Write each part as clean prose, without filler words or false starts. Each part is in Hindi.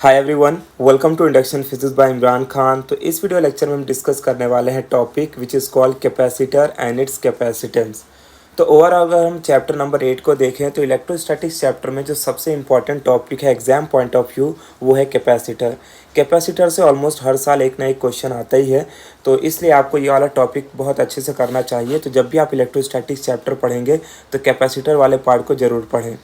Hi everyone, welcome to induction physics by Imran Khan. तो इस वीडियो लेक्चर में हम डिस्कस करने वाले हैं topic which is called capacitor and it's capacitance. तो ओवरऑल अगर हम चैप्टर नंबर 8 को देखें तो इलेक्ट्रोस्टैटिक्स चैप्टर में जो सबसे इंपॉर्टेंट टॉपिक है एग्जाम पॉइंट ऑफ व्यू वो है कैपेसिटर। कैपेसिटर से ऑलमोस्ट हर साल एक ना एक क्वेश्चन आता ही है, तो इसलिए आपको ये वाला टॉपिक बहुत अच्छे से करना चाहिए। तो जब भी आप इलेक्ट्रोस्टैटिक्स चैप्टर पढ़ेंगे तो कैपेसिटर वाले पार्ट को ज़रूर पढ़ें।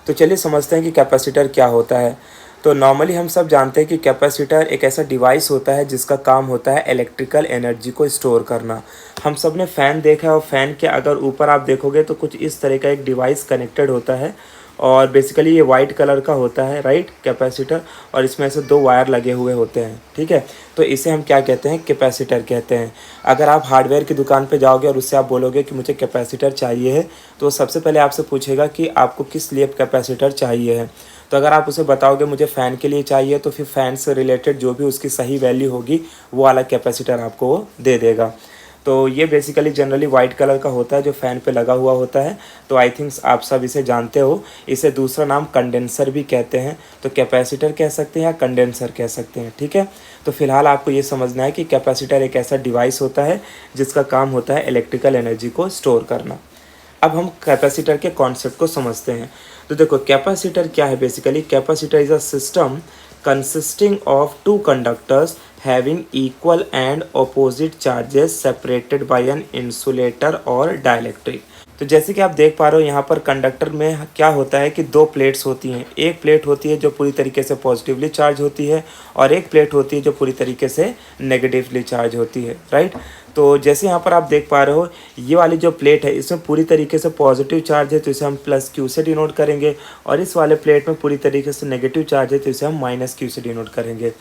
तो चलिए समझते हैं कि कैपेसिटर क्या होता है। तो नॉर्मली हम सब जानते हैं कि कैपेसिटर एक ऐसा डिवाइस होता है जिसका काम होता है इलेक्ट्रिकल एनर्जी को स्टोर करना। हम सब ने फ़ैन देखा है और फ़ैन के अगर ऊपर आप देखोगे तो कुछ इस तरह का एक डिवाइस कनेक्टेड होता है और बेसिकली ये वाइट कलर का होता है, राइट, कैपेसिटर। और इसमें ऐसे दो वायर लगे हुए होते हैं, ठीक है। तो इसे हम क्या कहते हैं, कैपेसिटर कहते हैं। अगर आप हार्डवेयर की दुकान पे जाओगे और उससे आप बोलोगे कि मुझे कैपेसिटर चाहिए है, तो सबसे पहले आपसे पूछेगा कि आपको किस लिए कैपेसिटर चाहिए है। तो अगर आप उसे बताओगे मुझे फ़ैन के लिए चाहिए, तो फिर फ़ैन से रिलेटेड जो भी उसकी सही वैल्यू होगी वो वाला कैपेसिटर आपको वो दे देगा। तो ये बेसिकली जनरली वाइट कलर का होता है जो फ़ैन पे लगा हुआ होता है। तो आई थिंक्स आप सब इसे जानते हो। इसे दूसरा नाम कंडेंसर भी कहते हैं। तो कैपेसिटर कह सकते हैं या कंडेंसर कह सकते हैं, ठीक है। तो फिलहाल आपको ये समझना है कि कैपेसिटर एक ऐसा डिवाइस होता है जिसका काम होता है इलेक्ट्रिकल एनर्जी को स्टोर करना। अब हम कैपेसिटर के कॉन्सेप्ट को समझते हैं। तो देखो कैपेसिटर क्या है। Basically capacitor is a system consisting of two conductors having equal and opposite charges separated by an insulator or dielectric। तो जैसे कि आप देख पा रहे हो यहाँ पर कंडक्टर में क्या होता है कि दो प्लेट्स होती हैं। एक प्लेट होती है जो पूरी तरीके से पॉजिटिवली चार्ज होती है और एक प्लेट होती है जो पूरी तरीके से नेगेटिवली चार्ज होती है, राइट। तो जैसे यहाँ पर आप देख पा रहे हो ये वाली जो प्लेट है इसमें पूरी तरीके से पॉजिटिव चार्ज है तो इसे हम प्लस क्यू से डिनोट करेंगे, और इस वाले प्लेट में पूरी तरीके से नेगेटिव चार्ज है तो इसे हम माइनस क्यू से डिनोट करेंगे।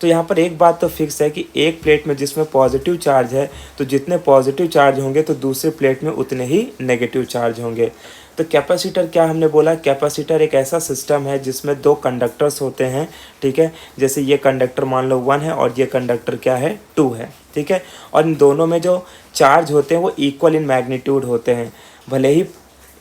तो यहाँ पर एक बात तो फिक्स है कि एक प्लेट में जिसमें पॉजिटिव चार्ज है तो जितने पॉजिटिव चार्ज होंगे तो दूसरे प्लेट में उतने ही नेगेटिव चार्ज होंगे। तो कैपेसिटर क्या हमने बोला, कैपेसिटर एक ऐसा सिस्टम है जिसमें दो कंडक्टर्स होते हैं, ठीक है। जैसे ये कंडक्टर मान लो 1 है और ये कंडक्टर क्या है, 2 है, ठीक है। और इन दोनों में जो चार्ज होते हैं वो इक्वल इन मैग्नीट्यूड होते हैं। भले ही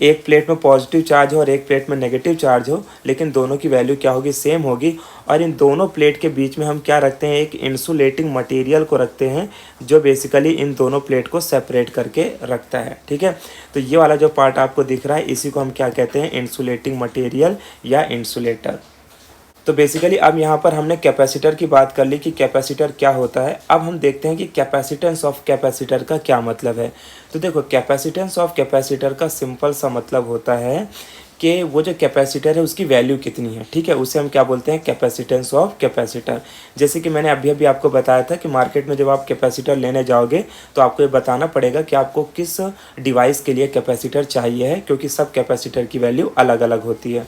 एक प्लेट में पॉजिटिव चार्ज हो और एक प्लेट में नेगेटिव चार्ज हो, लेकिन दोनों की वैल्यू क्या होगी, सेम होगी। और इन दोनों प्लेट के बीच में हम क्या रखते हैं, एक इंसुलेटिंग मटेरियल को रखते हैं जो बेसिकली इन दोनों प्लेट को सेपरेट करके रखता है, ठीक है। तो ये वाला जो पार्ट आपको दिख रहा है इसी को हम क्या कहते हैं, इंसुलेटिंग मटेरियल या इंसुलेटर। तो बेसिकली अब यहाँ पर हमने कैपेसिटर की बात कर ली कि कैपेसिटर क्या होता है। अब हम देखते हैं कि कैपेसिटेंस ऑफ कैपेसिटर का क्या मतलब है। तो देखो कैपेसिटेंस ऑफ कैपेसिटर का सिंपल सा मतलब होता है कि वो जो कैपेसिटर है उसकी वैल्यू कितनी है, ठीक है। उसे हम क्या बोलते हैं, कैपेसिटेंस ऑफ कैपेसिटर। जैसे कि मैंने अभी अभी आपको बताया था कि मार्केट में जब आप कैपेसिटर लेने जाओगे तो आपको ये बताना पड़ेगा कि आपको किस डिवाइस के लिए कैपेसिटर चाहिए है, क्योंकि सब कैपेसिटर की वैल्यू अलग अलग होती है।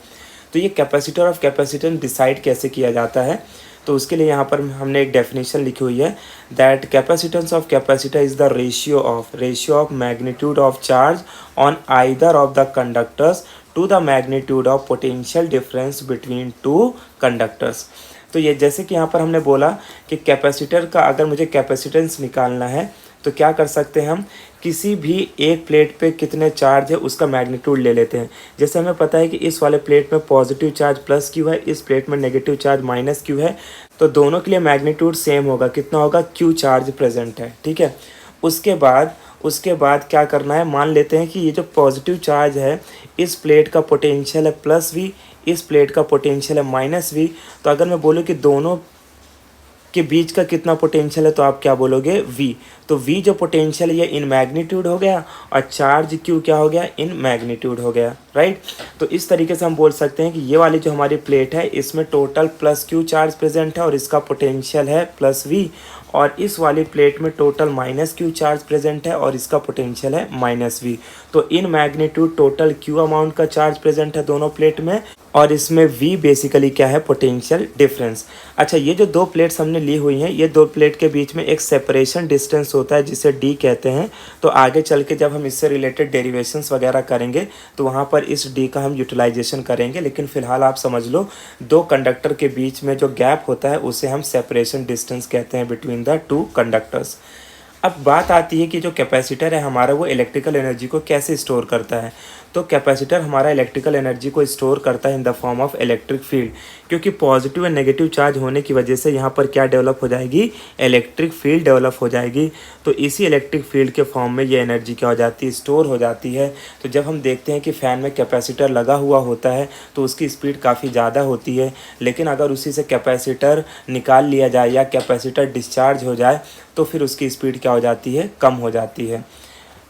तो ये कैपेसिटर ऑफ कैपेसिटेंस डिसाइड कैसे किया जाता है, तो उसके लिए यहाँ पर हमने एक डेफिनेशन लिखी हुई है that capacitance of capacitor is the ratio of magnitude of charge on either of the conductors to the magnitude of potential difference between two conductors. तो ये जैसे कि यहाँ पर हमने बोला कि कैपेसिटर का अगर मुझे कैपेसिटेंस निकालना है तो क्या कर सकते हैं, हम किसी भी एक प्लेट पे कितने चार्ज है उसका मैग्नीट्यूड ले लेते हैं। जैसे हमें पता है कि इस वाले प्लेट में पॉजिटिव चार्ज प्लस क्यू है, इस प्लेट में नेगेटिव चार्ज माइनस क्यू है, तो दोनों के लिए मैग्नीट्यूड सेम होगा। कितना होगा, क्यू चार्ज प्रेजेंट है, ठीक है। उसके बाद क्या करना है, मान लेते हैं कि ये जो पॉजिटिव चार्ज है इस प्लेट का पोटेंशियल है प्लस वी, इस प्लेट का पोटेंशियल है माइनस वी। तो अगर मैं बोलूँ कि दोनों के बीच का कितना पोटेंशियल है तो आप क्या बोलोगे, v। तो v जो पोटेंशियल है ये इन मैग्नीट्यूड हो गया और चार्ज q क्या हो गया, इन मैग्नीट्यूड हो गया, राइट। तो इस तरीके से हम बोल सकते हैं कि ये वाली जो हमारी प्लेट है इसमें total plus q charge present है और इसका पोटेंशियल है प्लस v, और इस वाली प्लेट में total minus Q charge present है और इसका पोटेंशियल है माइनस वी। तो in magnitude total Q amount का चार्ज प्रेजेंट है दोनों प्लेट में, और इसमें v बेसिकली क्या है, पोटेंशियल डिफरेंस। अच्छा, ये जो दो प्लेट्स हमने ली हुई हैं ये दो प्लेट के बीच में एक सेपरेशन डिस्टेंस होता है जिसे d कहते हैं। तो आगे चल के जब हम इससे रिलेटेड डेरिवेशंस वगैरह करेंगे तो वहाँ पर इस d का हम यूटिलाइजेशन करेंगे, लेकिन फिलहाल आप समझ लो दो कंडक्टर के बीच में जो गैप होता है उसे हम सेपरेशन डिस्टेंस कहते हैं बिटवीन द टू कंडक्टर्स। अब बात आती है कि जो कैपेसिटर है हमारा वो इलेक्ट्रिकल एनर्जी को कैसे स्टोर करता है। तो कैपेसिटर हमारा इलेक्ट्रिकल एनर्जी को स्टोर करता है इन the form of electric field, क्योंकि पॉजिटिव एंड नेगेटिव चार्ज होने की वजह से यहाँ पर क्या डेवलप हो जाएगी, इलेक्ट्रिक फील्ड डेवलप हो जाएगी। तो इसी इलेक्ट्रिक फील्ड के फॉर्म में ये एनर्जी क्या हो जाती है, स्टोर हो जाती है। तो जब हम देखते हैं कि फ़ैन में कैपेसिटर लगा हुआ होता है तो उसकी स्पीड काफ़ी ज़्यादा होती है, लेकिन अगर उसी से कैपेसिटर निकाल लिया जाए या कैपेसिटर डिस्चार्ज हो जाए तो फिर उसकी स्पीड क्या हो जाती है, कम हो जाती है।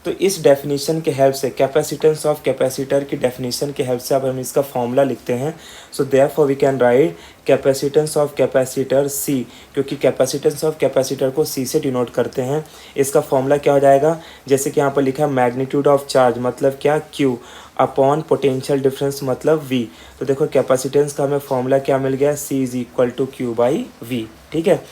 तो इस डेफिनेशन के हेल्प से, कैपेसिटेंस ऑफ कैपेसिटर की डेफिनेशन के हेल्प से अब हम इसका फॉर्मूला लिखते हैं। So therefore we can write capacitance of capacitor C, क्योंकि कैपेसिटेंस ऑफ कैपेसिटर को सी से डिनोट करते हैं। इसका फॉर्मूला क्या हो जाएगा, जैसे कि यहाँ पर लिखा है मैग्नीट्यूड ऑफ चार्ज मतलब क्या, क्यू, अपॉन पोटेंशियल डिफरेंस मतलब वी। तो देखो कैपेसिटेंस का हमें फॉर्मूला क्या मिल गया, C is equal to Q by V. ठीक है,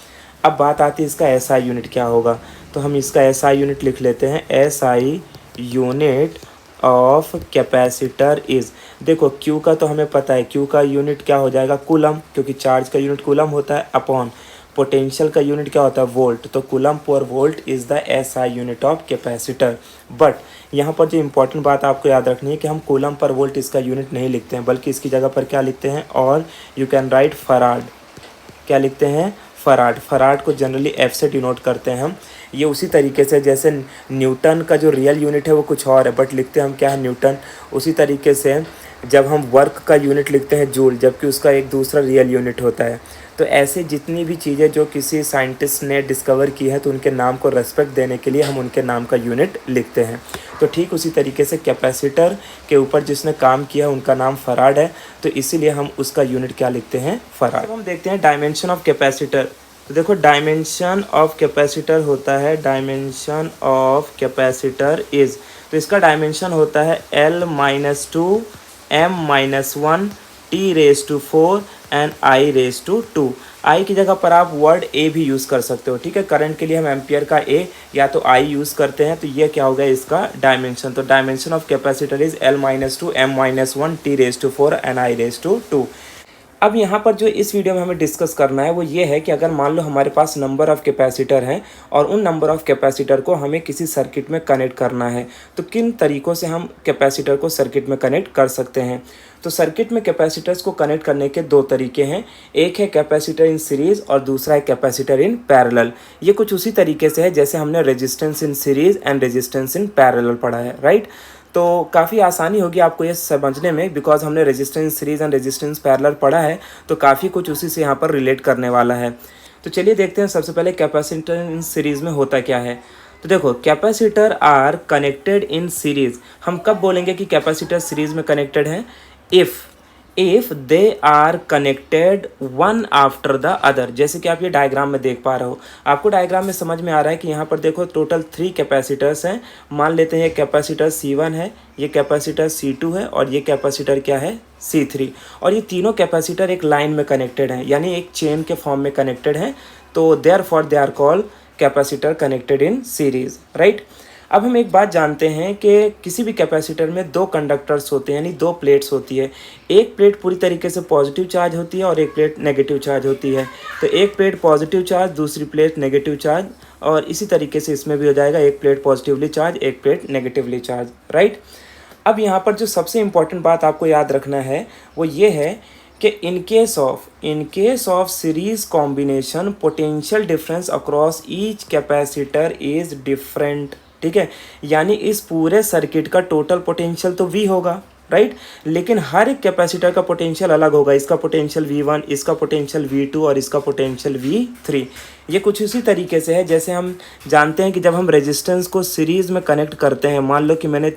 अब बात आती है इसका एसआई यूनिट क्या होगा। तो हम इसका एसआई यूनिट लिख लेते हैं। SI unit of capacitor is, देखो क्यू का तो हमें पता है, क्यू का यूनिट क्या हो जाएगा, कूलम, क्योंकि चार्ज का यूनिट कूलम होता है, अपॉन पोटेंशियल का यूनिट क्या होता है, वोल्ट। तो coulomb per volt is the SI unit of capacitor. But यहाँ पर जो इंपॉर्टेंट बात आपको याद रखनी है कि हम कूलम पर वोल्ट इसका यूनिट नहीं लिखते हैं, बल्कि इसकी जगह पर क्या लिखते हैं, और यू कैन राइट फराड। क्या लिखते हैं, फराड। फराड को जनरली एफ से डिनोट करते हैं हम। ये उसी तरीके से जैसे न्यूटन का जो रियल यूनिट है वो कुछ और है, बट लिखते हैं हम क्या है, न्यूटन। उसी तरीके से जब हम वर्क का यूनिट लिखते हैं जूल, जबकि उसका एक दूसरा रियल यूनिट होता है। तो ऐसे जितनी भी चीज़ें जो किसी साइंटिस्ट ने डिस्कवर की है तो उनके नाम को रेस्पेक्ट देने के लिए हम उनके नाम का यूनिट लिखते हैं। तो ठीक उसी तरीके से कैपेसिटर के ऊपर जिसने काम किया उनका नाम फराड है, तो इसीलिए हम उसका यूनिट क्या लिखते हैं, फराड। अब हम देखते हैं डायमेंशन ऑफ कैपेसिटर। तो देखो डायमेंशन ऑफ कैपेसिटर होता है, डायमेंशन ऑफ कैपेसिटर इज़, तो इसका डायमेंशन होता है L-2 M-1 T⁴ and I⁴ आई की जगह पर आप वर्ड ए भी यूज़ कर सकते हो। ठीक है, करंट के लिए हम एम्पियर का ए या तो आई यूज़ करते हैं। तो ये क्या हो गया इसका डायमेंशन। तो dimension of capacitor is L-2 M-1 T⁴ and I⁴ अब यहाँ पर जो इस वीडियो में हमें डिस्कस करना है वो ये है कि अगर मान लो हमारे पास नंबर ऑफ़ कैपेसिटर हैं और उन नंबर ऑफ़ कैपेसिटर को हमें किसी सर्किट में कनेक्ट करना है, तो किन तरीक़ों से हम कैपेसिटर को सर्किट में कनेक्ट कर सकते हैं। तो सर्किट में कैपेसिटर्स को कनेक्ट करने के दो तरीके हैं, एक है कैपेसिटर इन सीरीज़ और दूसरा है कैपेसिटर इन पैरेलल। ये कुछ उसी तरीके से है जैसे हमने resistance in series and resistance in parallel पढ़ा है, राइट। तो काफ़ी आसानी होगी आपको ये समझने में, बिकॉज हमने resistance series and resistance parallel पढ़ा है, तो काफ़ी कुछ उसी से यहाँ पर रिलेट करने वाला है। तो चलिए देखते हैं सबसे पहले कैपेसिटर इन सीरीज़ में होता क्या है। तो देखो capacitor are connected in series. हम कब बोलेंगे कि कैपेसिटर सीरीज़ में कनेक्टेड है, if they are connected one after the other. जैसे कि आप ये डायग्राम में देख पा रहे हो, आपको डायग्राम में समझ में आ रहा है कि यहाँ पर देखो टोटल 3 कैपेसिटर्स हैं। मान लेते हैं ये कैपेसिटर C1 है, ये कैपेसिटर C2 है और ये कैपेसिटर क्या है, C3। और ये तीनों कैपेसिटर एक लाइन में कनेक्टेड हैं, यानी एक चेन के फॉर्म में कनेक्टेड हैं। तो therefore they are called capacitor connected in series, right. अब हम एक बात जानते हैं कि किसी भी कैपेसिटर में 2 कंडक्टर्स होते हैं, यानी 2 प्लेट्स होती है। एक प्लेट पूरी तरीके से पॉजिटिव चार्ज होती है और एक प्लेट नेगेटिव चार्ज होती है। तो एक प्लेट पॉजिटिव चार्ज, दूसरी प्लेट नेगेटिव चार्ज, और इसी तरीके से इसमें भी हो जाएगा, एक प्लेट पॉजिटिवली चार्ज, एक प्लेट नेगेटिवली चार्ज, राइट। अब यहाँ पर जो सबसे इम्पॉर्टेंट बात आपको याद रखना है वो ये है कि in case of series combination potential difference across each capacitor is different. ठीक है, यानी इस पूरे सर्किट का टोटल पोटेंशियल तो V होगा, राइट, लेकिन हर एक कैपेसिटर का पोटेंशियल अलग होगा। इसका पोटेंशियल V1, इसका पोटेंशियल V2 और इसका पोटेंशियल V3। ये कुछ उसी तरीके से है जैसे हम जानते हैं कि जब हम रेजिस्टेंस को सीरीज़ में कनेक्ट करते हैं, मान लो कि मैंने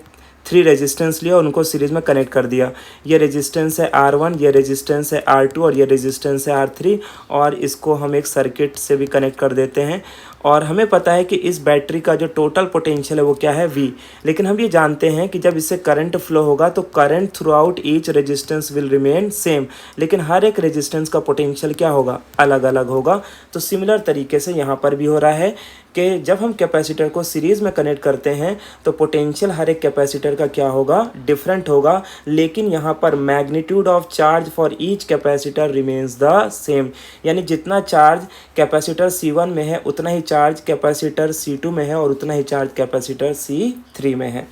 3 रेजिस्टेंस लिया और उनको सीरीज़ में कनेक्ट कर दिया। ये रेजिस्टेंस है R1, ये रेजिस्टेंस है R2 और ये रेजिस्टेंस है R3, और इसको हम एक सर्किट से भी कनेक्ट कर देते हैं। और हमें पता है कि इस बैटरी का जो टोटल पोटेंशियल है वो क्या है, V। लेकिन हम ये जानते हैं कि जब इससे करंट फ्लो होगा तो current through out each resistance will remain same, लेकिन हर एक रेजिस्टेंस का पोटेंशियल क्या होगा, अलग अलग होगा। तो सिमिलर तरीके से यहाँ पर भी हो रहा है कि जब हम कैपेसिटर को सीरीज़ में कनेक्ट करते हैं तो पोटेंशियल हर एक कैपेसिटर का क्या होगा, डिफरेंट होगा, लेकिन यहाँ पर magnitude of charge for each capacitor remains the same. यानी जितना चार्ज कैपेसिटर C1 में है उतना ही चार्ज कैपेसिटर C2 में है और उतना ही चार्ज कैपेसिटर C3 में है।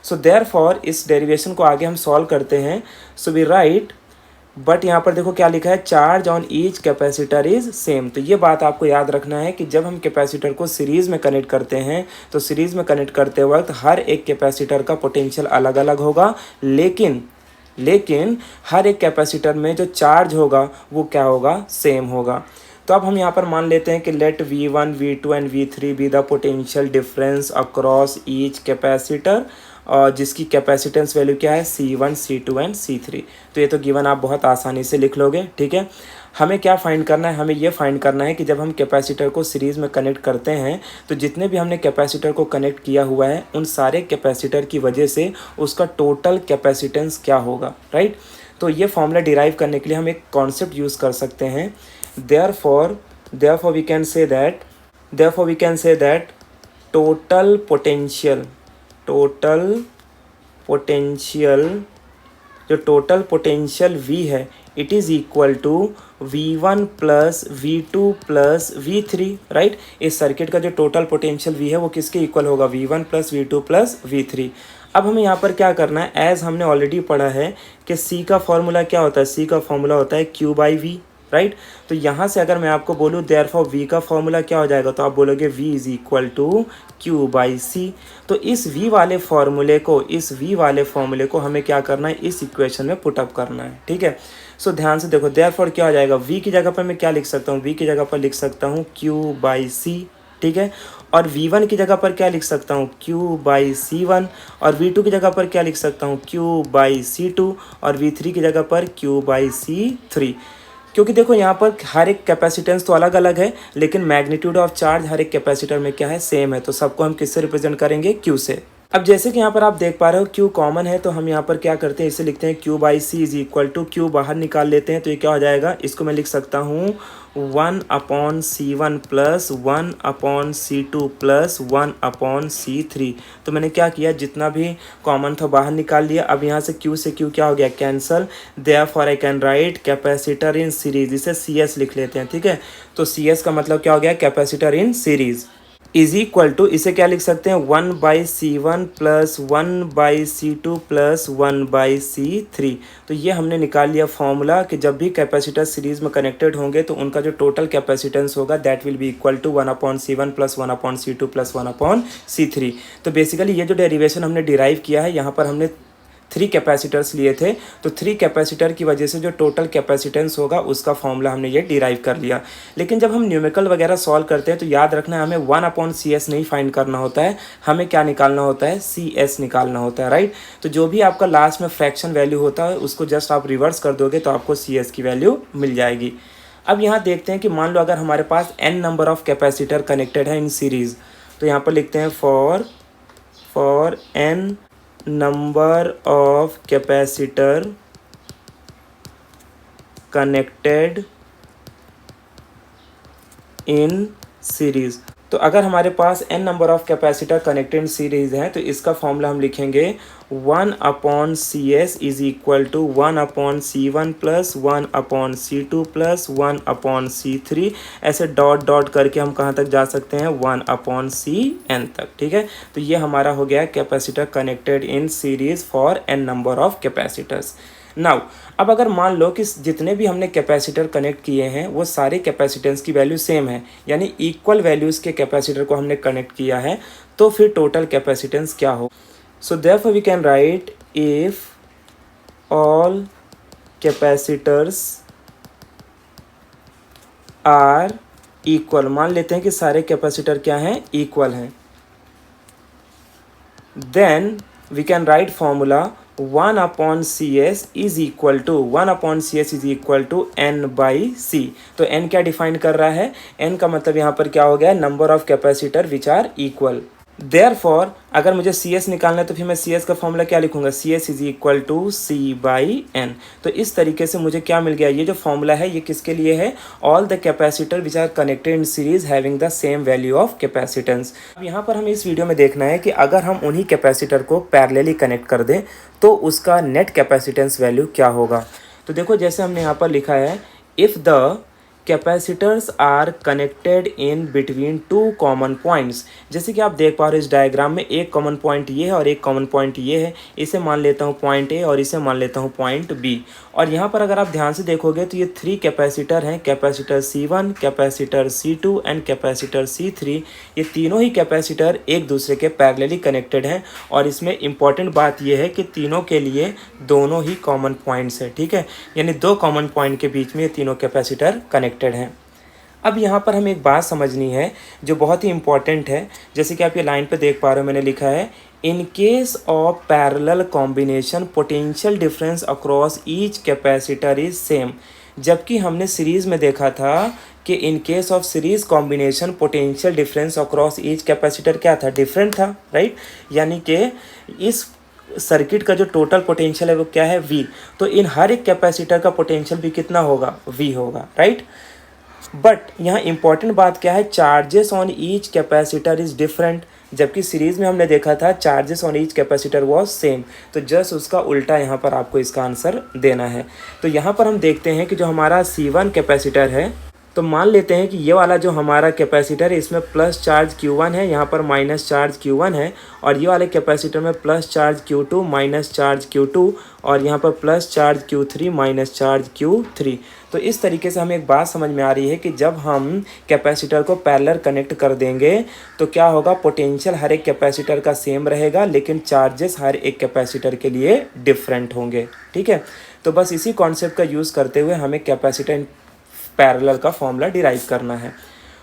सो देयरफॉर इस डेरिवेशन को आगे हम सॉल्व करते हैं। सो वी राइट, बट यहाँ पर देखो क्या लिखा है, charge on each capacitor is same. तो ये बात आपको याद रखना है कि जब हम कैपेसिटर को सीरीज़ में कनेक्ट करते हैं तो सीरीज़ में कनेक्ट करते वक्त हर एक कैपेसिटर का पोटेंशियल अलग अलग होगा, लेकिन हर एक कैपेसिटर में जो चार्ज होगा वो क्या होगा, सेम होगा। तो अब हम यहाँ पर मान लेते हैं कि let V1, V2 and V3 be the potential difference across each capacitor, और जिसकी कैपेसिटेंस वैल्यू क्या है, C1, C2 एंड C3। तो ये तो गिवन आप बहुत आसानी से लिख लोगे, ठीक है। हमें क्या फाइंड करना है, हमें ये फाइंड करना है कि जब हम कैपेसिटर को सीरीज़ में कनेक्ट करते हैं तो जितने भी हमने कैपेसिटर को कनेक्ट किया हुआ है उन सारे कैपेसिटर की वजह से उसका टोटल कैपेसिटेंस क्या होगा, राइट। तो ये फॉर्मूला डिराइव करने के लिए हम एक कॉन्सेप्ट यूज़ कर सकते हैं। therefore we can say that total potential जो टोटल पोटेंशियल V है it is equal to V1 plus V2 plus V3, right. इस सर्किट का जो टोटल पोटेंशियल V है वो किसके इक्वल होगा, V1 plus V2 plus V3। अब हमें यहाँ पर क्या करना है, एज हमने ऑलरेडी पढ़ा है कि C का फॉर्मूला क्या होता है, C का फॉर्मूला होता है Q बाई V, राइट। तो यहाँ से अगर मैं आपको बोलूँ देयरफॉर V का फॉर्मूला क्या हो जाएगा, तो आप बोलोगे V is equal to Q by C। तो इस V वाले फॉर्मूले को हमें क्या करना है, इस इक्वेशन में पुटअप करना है, ठीक है। सो ध्यान से देखो, देयरफॉर क्या हो जाएगा, V की जगह पर मैं क्या लिख सकता हूँ, V की जगह पर लिख सकता हूँ Q बाई C, ठीक है। और V1 की जगह पर क्या लिख सकता हूँ, Q बाई C1, और V2 की जगह पर क्या लिख सकता हूँ, Q बाई C2, और V3 की जगह पर Q बाई C3। क्योंकि देखो यहाँ पर हर एक कैपेसिटेंस तो अलग अलग है लेकिन मैग्नीट्यूड ऑफ चार्ज हर एक कैपेसिटर में क्या है, सेम है। तो सबको हम किससे रिप्रेजेंट करेंगे, Q से। अब जैसे कि यहाँ पर आप देख पा रहे हो Q कॉमन है, तो हम यहाँ पर क्या करते हैं, इसे लिखते हैं Q by C is equal to, Q बाहर निकाल लेते हैं तो ये क्या हो जाएगा, इसको मैं लिख सकता हूँ 1/C1 plus 1/C2 plus 1/C3। तो मैंने क्या किया, जितना भी कॉमन था बाहर निकाल लिया। अब यहाँ से Q क्या हो गया, cancel. Therefore I can right capacitor in series, इसे CS लिख लेते हैं, ठीक है। तो CS का मतलब क्या हो गया, capacitor in series is equal to, इसे क्या लिख सकते हैं, 1/C1 plus 1/C2 plus 1/C3। तो ये हमने निकाल लिया फॉर्मूला कि जब भी कैपेसिटर सीरीज में कनेक्टेड होंगे तो उनका जो टोटल कैपेसिटेंस होगा that will be equal to 1/C1 plus 1/C2 plus 1/C3। तो बेसिकली ये जो डेरिवेशन हमने डिराइव किया है, यहाँ पर हमने 3 कैपेसिटर्स लिए थे, तो 3 कैपेसिटर की वजह से जो टोटल कैपेसिटेंस होगा उसका फॉर्मूला हमने ये डिराइव कर लिया। लेकिन जब हम न्यूमेरिकल वगैरह सॉल्व करते हैं तो याद रखना है, हमें 1/CS नहीं फाइंड करना होता है, हमें क्या निकालना होता है, CS निकालना होता है, राइट। तो जो भी आपका लास्ट में फ्रैक्शन वैल्यू होता है उसको जस्ट आप रिवर्स कर दोगे तो आपको CS की वैल्यू मिल जाएगी। अब यहाँ देखते हैं कि मान लो अगर हमारे पास n number of capacitor connected है इन सीरीज़, तो यहाँ पर लिखते हैं for n number of capacitor connected in series। तो अगर हमारे पास n number of capacitor connected series है तो इसका फॉर्मूला हम लिखेंगे 1/CS is equal to 1/C1 plus 1/C2 plus 1/C3। ऐसे डॉट डॉट करके हम कहाँ तक जा सकते हैं, 1/CN तक, ठीक है। तो ये हमारा हो गया capacitor connected in series for n number of capacitors. Now अब अगर मान लो कि जितने भी हमने कैपेसिटर कनेक्ट किए हैं वो सारे कैपेसिटेंस की वैल्यू सेम है, यानी इक्वल वैल्यूज़ के कैपेसिटर को हमने कनेक्ट किया है, तो फिर टोटल कैपेसिटेंस क्या हो। So therefore we can write if all capacitors are equal, मान लेते हैं कि सारे कैपेसिटर क्या हैं, इक्वल हैं, then we can write formula 1/CS is equal to 1/CS is equal to N/C। तो N क्या डिफाइन कर रहा है, N का मतलब यहाँ पर क्या हो गया, number of capacitor which are equal. Therefore अगर मुझे CS निकालना है तो फिर मैं CS का फॉर्मूला क्या लिखूंगा, CS is equal to C/N। तो इस तरीके से मुझे क्या मिल गया, ये जो फॉर्मूला है ये किसके लिए है, all the capacitor which are connected in series having the same value of capacitance. अब यहाँ पर हमें इस वीडियो में देखना है कि अगर हम उन्हीं कैपेसिटर को पैरेलली कनेक्ट कर दें तो उसका नेट कैपेसिटेंस वैल्यू क्या होगा। तो देखो जैसे हमने यहाँ पर लिखा है, if the capacitors are connected in between two common points. जैसे कि आप देख पा रहे हो इस डायग्राम में एक कॉमन पॉइंट ये है और एक कॉमन पॉइंट ये है। इसे मान लेता हूँ पॉइंट ए और इसे मान लेता हूँ पॉइंट बी। और यहाँ पर अगर आप ध्यान से देखोगे तो ये 3 कैपेसिटर हैं, capacitor C1, capacitor C2 and capacitor C3। ये तीनों ही कैपेसिटर एक दूसरे के पैरेलली कनेक्टेड हैं और इसमें इंपॉर्टेंट बात यह है कि तीनों के लिए दोनों ही कॉमन पॉइंट्स है, ठीक है, यानी 2 कॉमन पॉइंट के बीच में ये तीनों कैपेसिटर कनेक्टेड हैं। अब यहाँ पर हमें एक बात समझनी है जो बहुत ही इंपॉर्टेंट है। जैसे कि आप ये लाइन पे देख पा रहे हो, मैंने लिखा है in case of parallel combination potential difference across each capacitor is same. जबकि हमने सीरीज़ में देखा था कि in case of series combination potential difference across each capacitor क्या था, डिफरेंट था, राइट। यानी कि इस सर्किट का जो टोटल पोटेंशियल है वो क्या है, V। तो इन हर एक कैपेसिटर का पोटेंशियल भी कितना होगा, V होगा, राइट। बट यहाँ इंपॉर्टेंट बात क्या है, charges on each capacitor is different. जबकि सीरीज में हमने देखा था charges on each capacitor was same. तो जस्ट उसका उल्टा यहाँ पर आपको इसका आंसर देना है। तो यहाँ पर हम देखते हैं कि जो हमारा C1 कैपेसिटर है, तो मान लेते हैं कि ये वाला जो हमारा कैपेसिटर है इसमें प्लस चार्ज Q1 है, यहाँ पर माइनस चार्ज Q1 है। और ये वाले कैपेसिटर में plus charge Q2 minus charge Q2 और यहाँ पर plus charge Q3 minus charge Q3। तो इस तरीके से हमें एक बात समझ में आ रही है कि जब हम कैपेसिटर को पैरेलल कनेक्ट कर देंगे तो क्या होगा, पोटेंशियल हर एक कैपेसिटर का सेम रहेगा लेकिन चार्जेस हर एक कैपेसिटर के लिए डिफरेंट होंगे, ठीक है। तो बस इसी कॉन्सेप्ट का यूज़ करते हुए हमें कैपेसिटर पैरेलल का फॉर्मूला डिराइव करना है।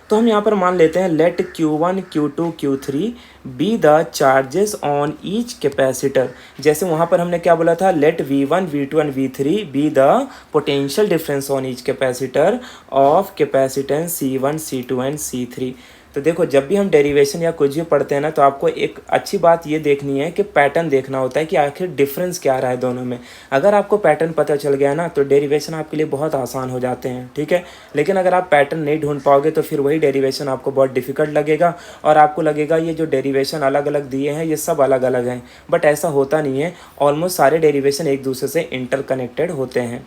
तो हम यहाँ पर मान लेते हैं let Q1, Q2, Q3 be the charges on each capacitor. जैसे वहाँ पर हमने क्या बोला था, let V1, V2 and V3 be the potential difference on each capacitor of capacitance C1, C2 and C3। तो देखो जब भी हम डेरिवेशन या कुछ भी पढ़ते हैं ना, तो आपको एक अच्छी बात ये देखनी है कि पैटर्न देखना होता है कि आखिर डिफरेंस क्या रहा है दोनों में। अगर आपको पैटर्न पता चल गया ना तो डेरिवेशन आपके लिए बहुत आसान हो जाते हैं, ठीक है। लेकिन अगर आप पैटर्न नहीं ढूंढ पाओगे तो फिर वही डेरिवेशन आपको बहुत डिफिकल्ट लगेगा और आपको लगेगा ये जो डेरिवेशन अलग अलग दिए हैं ये सब अलग अलग हैं। बट ऐसा होता नहीं है, ऑलमोस्ट सारे डेरिवेशन एक दूसरे से इंटरकनेक्टेड होते हैं।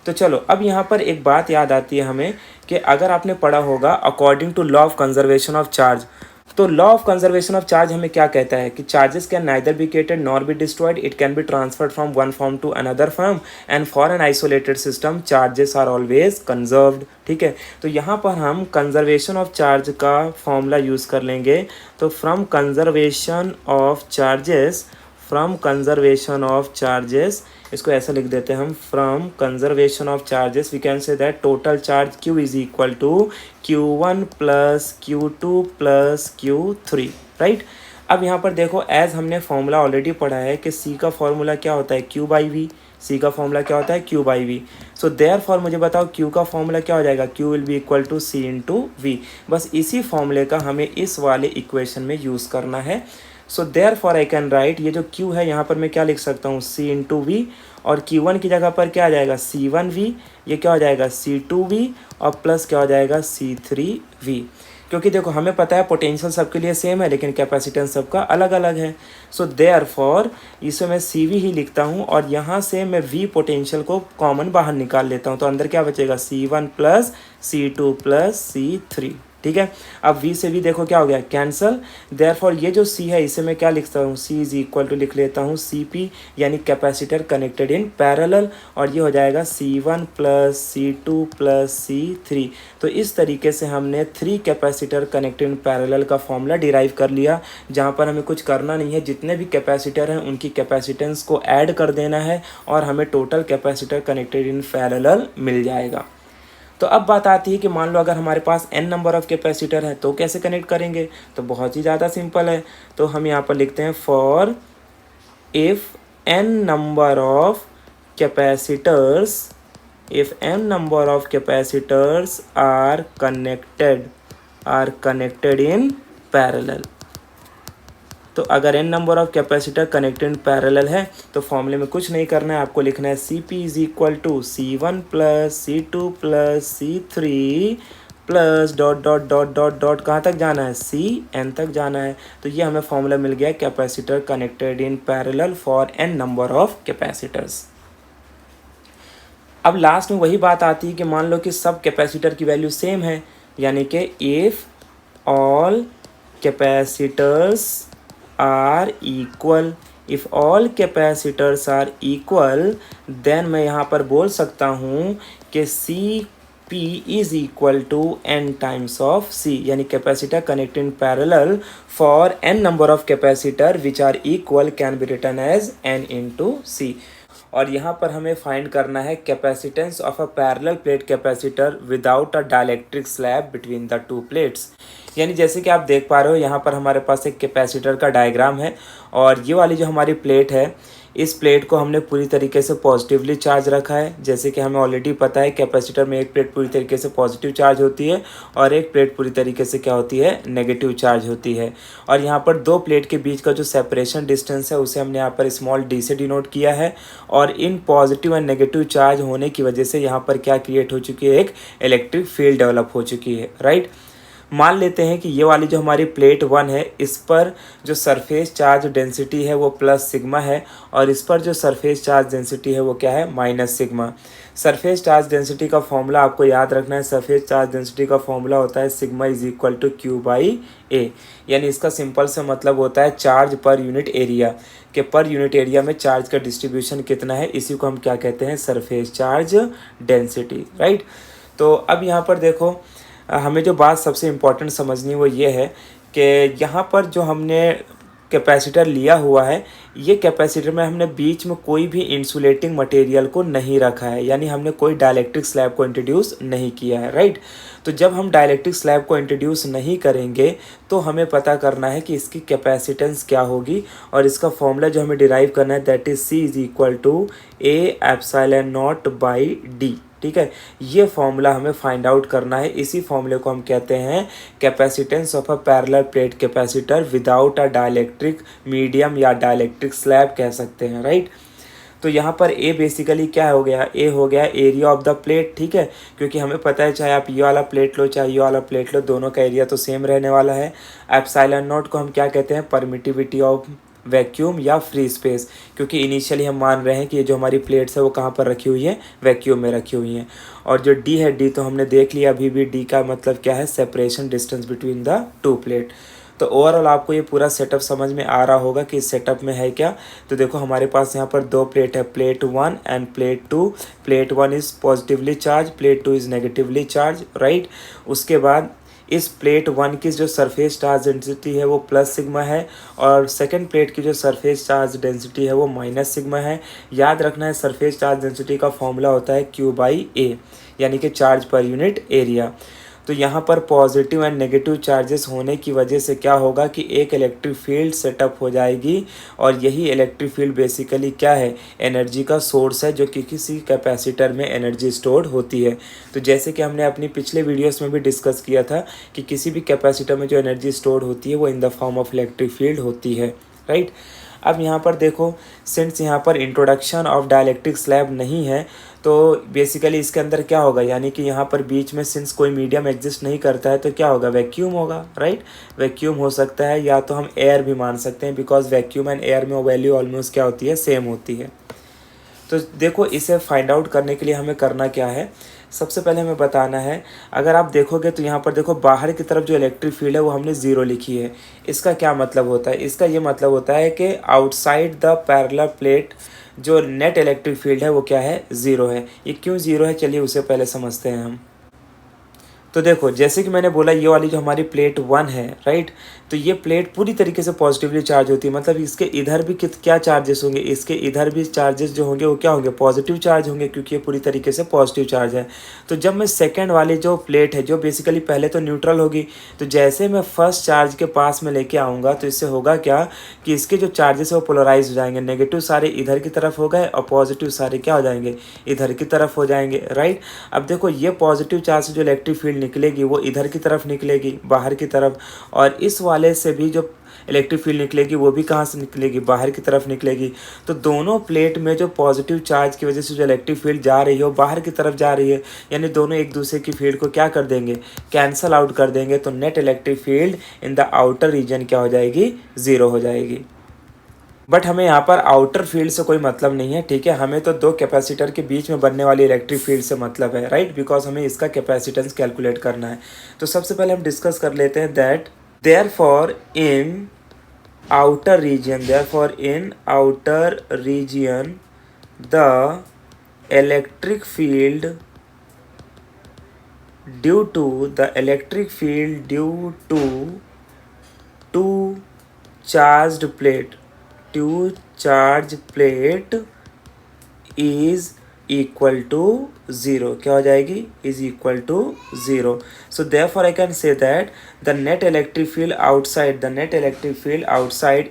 तो चलो अब यहाँ पर एक बात याद आती है हमें कि अगर आपने पढ़ा होगा according to law of conservation of charge, तो law of conservation of charge हमें क्या कहता है कि charges can neither be created nor be destroyed, it can be transferred from one form to another form and for an isolated system charges are always conserved, ठीक है। तो यहाँ पर हम कंजर्वेशन ऑफ चार्ज का फॉर्मूला यूज़ कर लेंगे। तो from conservation of charges, from conservation of charges, इसको ऐसा लिख देते हैं हम, from conservation of charges we can say that total charge Q is equal to Q1 plus Q2 plus Q3, right. अब यहाँ पर देखो एज हमने फॉर्मूला ऑलरेडी पढ़ा है कि C का फॉर्मूला क्या होता है, Q बाई V। C का फॉर्मूला क्या होता है, Q by V। So therefore मुझे बताओ Q का फॉर्मूला क्या हो जाएगा, Q will be equal to C into V। बस इसी फॉर्मूले का हमें इस वाले इक्वेशन में यूज़ करना है। So therefore I can right, ये जो Q है यहाँ पर मैं क्या लिख सकता हूँ, C इंटू वी, और Q1 की जगह पर क्या आ जाएगा, C1V, ये क्या हो जाएगा C2V, और प्लस क्या हो जाएगा C3V। क्योंकि देखो हमें पता है पोटेंशियल सबके लिए सेम है लेकिन कैपेसिटेंस सबका अलग अलग है। सो देयरफॉर इसे मैं CV ही लिखता हूँ और यहाँ से मैं V पोटेंशियल को कॉमन बाहर निकाल लेता हूँ। तो अंदर क्या बचेगा, C1 plus C2 plus C3, ठीक है। अब V से V देखो क्या हो गया, कैंसल। देयरफॉर ये जो C है इसे मैं क्या लिखता हूँ, C इज इक्वल टू लिख लेता हूँ CP, यानी कैपेसिटर कनेक्टेड इन पैरेलल, और ये हो जाएगा C1 plus C2 plus C3। तो इस तरीके से हमने 3 कैपेसिटर कनेक्टेड इन पैरेलल का फॉर्मूला डिराइव कर लिया, जहाँ पर हमें कुछ करना नहीं है, जितने भी कैपेसिटर हैं उनकी कैपेसिटेंस को ऐड कर देना है और हमें total capacitor connected in parallel मिल जाएगा। तो अब बात आती है कि मान लो अगर हमारे पास n नंबर ऑफ़ कैपेसिटर है तो कैसे कनेक्ट करेंगे। तो बहुत ही ज़्यादा सिंपल है। तो हम यहाँ पर लिखते हैं for if n number of capacitors, if n number of capacitors are connected in parallel. तो अगर n number of capacitor connected in parallel है तो फॉर्मूले में कुछ नहीं करना है, आपको लिखना है CP is equal to C1 plus C2 plus C3 plus dot dot dot dot dot कहाँ तक जाना है, CN तक जाना है। तो ये हमें फॉर्मूला मिल गया capacitor connected in parallel for n number of capacitors. अब लास्ट में वही बात आती है कि मान लो कि सब कैपेसिटर की वैल्यू सेम है, यानी कि if all capacitors are equal, if all capacitors are equal, then मैं यहाँ पर बोल सकता हूँ कि C P is equal to n times of C, यानी capacitor connect in parallel for n number of capacitor which are equal can be written as n into C. और यहाँ पर हमें फाइंड करना है capacitance of a parallel plate capacitor without a dielectric slab between the to plates. यानी जैसे कि आप देख पा रहे हो यहाँ पर हमारे पास एक कैपेसिटर का डायग्राम है, और ये वाली जो हमारी प्लेट है, इस प्लेट को हमने पूरी तरीके से पॉजिटिवली चार्ज रखा है। जैसे कि हमें ऑलरेडी पता है कैपेसिटर में एक प्लेट पूरी तरीके से पॉजिटिव चार्ज होती है और एक प्लेट पूरी तरीके से क्या होती है, नेगेटिव चार्ज होती है। और यहाँ पर दो प्लेट के बीच का जो सेपरेशन डिस्टेंस है उसे हमने यहाँ पर स्मॉल d से डिनोट किया है। और in positive and negative charge होने की वजह से यहाँ पर क्या क्रिएट हो चुकी है, एक इलेक्ट्रिक फील्ड डेवलप हो चुकी है, राइट। मान लेते हैं कि ये वाली जो हमारी प्लेट 1 है, इस पर जो सरफेस चार्ज डेंसिटी है वो प्लस सिग्मा है, और इस पर जो सरफेस चार्ज डेंसिटी है वो क्या है, minus sigma. Surface charge density का फॉर्मूला आपको याद रखना है। सरफेस चार्ज डेंसिटी का फॉर्मूला होता है sigma is equal to Q by A, यानी इसका सिंपल से मतलब होता है चार्ज पर यूनिट एरिया, कि पर यूनिट एरिया में चार्ज का डिस्ट्रीब्यूशन कितना है, इसी को हम क्या कहते हैं, सरफेस चार्ज डेंसिटी, राइट। तो अब यहाँ पर देखो, हमें जो बात सबसे इम्पॉर्टेंट समझनी वो ये है कि यहाँ पर जो हमने कैपेसिटर लिया हुआ है, ये कैपेसिटर में हमने बीच में कोई भी इंसुलेटिंग मटेरियल को नहीं रखा है, यानी हमने कोई डाइलेक्ट्रिक स्लैब को इंट्रोड्यूस नहीं किया है, राइट। तो जब हम डाइलेक्ट्रिक स्लैब को इंट्रोड्यूस नहीं करेंगे तो हमें पता करना है कि इसकी कैपेसिटेंस क्या होगी, और इसका फॉर्मूला जो हमें डिराइव करना है that is C is equal to A epsilon not by D, ठीक है। ये फॉर्मूला हमें फाइंड आउट करना है। इसी फॉर्मूले को हम कहते हैं capacitance of a parallel plate capacitor without a dielectric medium या डाइलेक्ट्रिक स्लैब कह सकते हैं, राइट। तो यहाँ पर ए बेसिकली क्या हो गया, ए हो गया एरिया ऑफ द प्लेट, ठीक है, क्योंकि हमें पता है चाहे आप ये वाला प्लेट लो चाहे ये वाला प्लेट लो, दोनों का एरिया तो सेम रहने वाला है। एप्सिलॉन नॉट को हम क्या कहते हैं, परमिटिविटी ऑफ वैक्यूम या फ्री स्पेस, क्योंकि इनिशियली हम मान रहे हैं कि ये जो हमारी प्लेट्स है वो कहाँ पर रखी हुई है, वैक्यूम में रखी हुई हैं। और जो डी है, डी तो हमने देख लिया अभी भी, डी का मतलब क्या है, separation distance between the two plate. तो ओवरऑल आपको ये पूरा सेटअप समझ में आ रहा होगा कि इस सेटअप में है क्या। तो देखो हमारे पास यहाँ पर दो प्लेट है, plate 1 end plate 2। Plate 1 is positively charge, plate 2 is negatively charge, right. उसके बाद इस प्लेट 1 की जो सरफेस चार्ज डेंसिटी है वो प्लस सिग्मा है, और सेकंड प्लेट की जो सरफेस चार्ज डेंसिटी है वो माइनस सिग्मा है। याद रखना है सरफेस चार्ज डेंसिटी का फॉर्मूला होता है Q बाई A, यानी कि चार्ज पर यूनिट एरिया। तो यहाँ पर पॉजिटिव एंड नेगेटिव चार्जेस होने की वजह से क्या होगा कि एक इलेक्ट्रिक फील्ड सेटअप हो जाएगी, और यही इलेक्ट्रिक फील्ड बेसिकली क्या है, एनर्जी का सोर्स है, जो कि किसी कैपेसिटर में एनर्जी स्टोर्ड होती है। तो जैसे कि हमने अपनी पिछले वीडियोस में भी डिस्कस किया था कि किसी भी कैपेसिटर में जो एनर्जी स्टोर्ड होती है वो इन the form of electric field होती है, राइट। अब यहाँ पर देखो, सिंस यहाँ पर इंट्रोडक्शन ऑफ डाइलेक्ट्रिक स्लैब नहीं है, तो बेसिकली इसके अंदर क्या होगा, यानी कि यहाँ पर बीच में सिंस कोई मीडियम एग्जिस्ट नहीं करता है तो क्या होगा, वैक्यूम होगा, राइट। वैक्यूम हो सकता है, या तो हम एयर भी मान सकते हैं, बिकॉज वैक्यूम एंड एयर में वैल्यू ऑलमोस्ट क्या होती है, सेम होती है। तो देखो इसे फाइंड आउट करने के लिए हमें करना क्या है, सबसे पहले हमें बताना है, अगर आप देखोगे तो यहाँ पर देखो बाहर की तरफ जो इलेक्ट्रिक फील्ड है वो हमने ज़ीरो लिखी है। इसका क्या मतलब होता है, इसका ये मतलब होता है कि आउटसाइड द पैरेलल प्लेट जो नेट इलेक्ट्रिक फील्ड है वो क्या है, ज़ीरो है। ये क्यों ज़ीरो है, चलिए उसे पहले समझते हैं हम। तो देखो जैसे कि मैंने बोला, ये वाली जो हमारी प्लेट 1 है, राइट, तो ये प्लेट पूरी तरीके से पॉजिटिवली चार्ज होती है, मतलब इसके इधर भी क्या चार्जेस होंगे, इसके इधर भी चार्जेस जो होंगे वो क्या होंगे, पॉजिटिव चार्ज होंगे, क्योंकि ये पूरी तरीके से पॉजिटिव चार्ज है। तो जब मैं सेकंड वाली जो प्लेट है, जो बेसिकली पहले तो न्यूट्रल होगी, तो जैसे मैं फर्स्ट चार्ज के पास में लेके आऊँगा तो इससे होगा क्या कि इसके जो चार्जेस है वो पोलराइज हो जाएंगे, नेगेटिव सारे इधर की तरफ हो गए और पॉजिटिव सारे क्या हो जाएंगे, इधर की तरफ हो जाएंगे, राइट। अब देखो ये पॉजिटिव चार्ज से जो इलेक्ट्रिक फील्ड निकलेगी वो इधर की तरफ निकलेगी, बाहर की तरफ, और इस वाले से भी जो इलेक्ट्रिक फील्ड निकलेगी वो भी कहाँ से निकलेगी, बाहर की तरफ निकलेगी। तो दोनों प्लेट में जो पॉजिटिव चार्ज की वजह से जो इलेक्ट्रिक फील्ड जा रही है वो बाहर की तरफ जा रही है, यानी दोनों एक दूसरे की फील्ड को क्या कर देंगे, कैंसल आउट कर देंगे। तो net electric field in the outer region क्या हो जाएगी, ज़ीरो हो जाएगी। बट हमें यहाँ पर आउटर फील्ड से कोई मतलब नहीं है, ठीक है। हमें तो दो कैपेसिटर के बीच में बनने वाली इलेक्ट्रिक फील्ड से मतलब है, राइट, बिकॉज हमें इसका कैपेसिटेंस कैलकुलेट करना है। तो सबसे पहले हम डिस्कस कर लेते हैं that therefore in outer region, therefore in outer region the electric field due to two charged plate is equal to zero. क्या हो जाएगी? Is equal to zero. So therefore I can say that the net electric field outside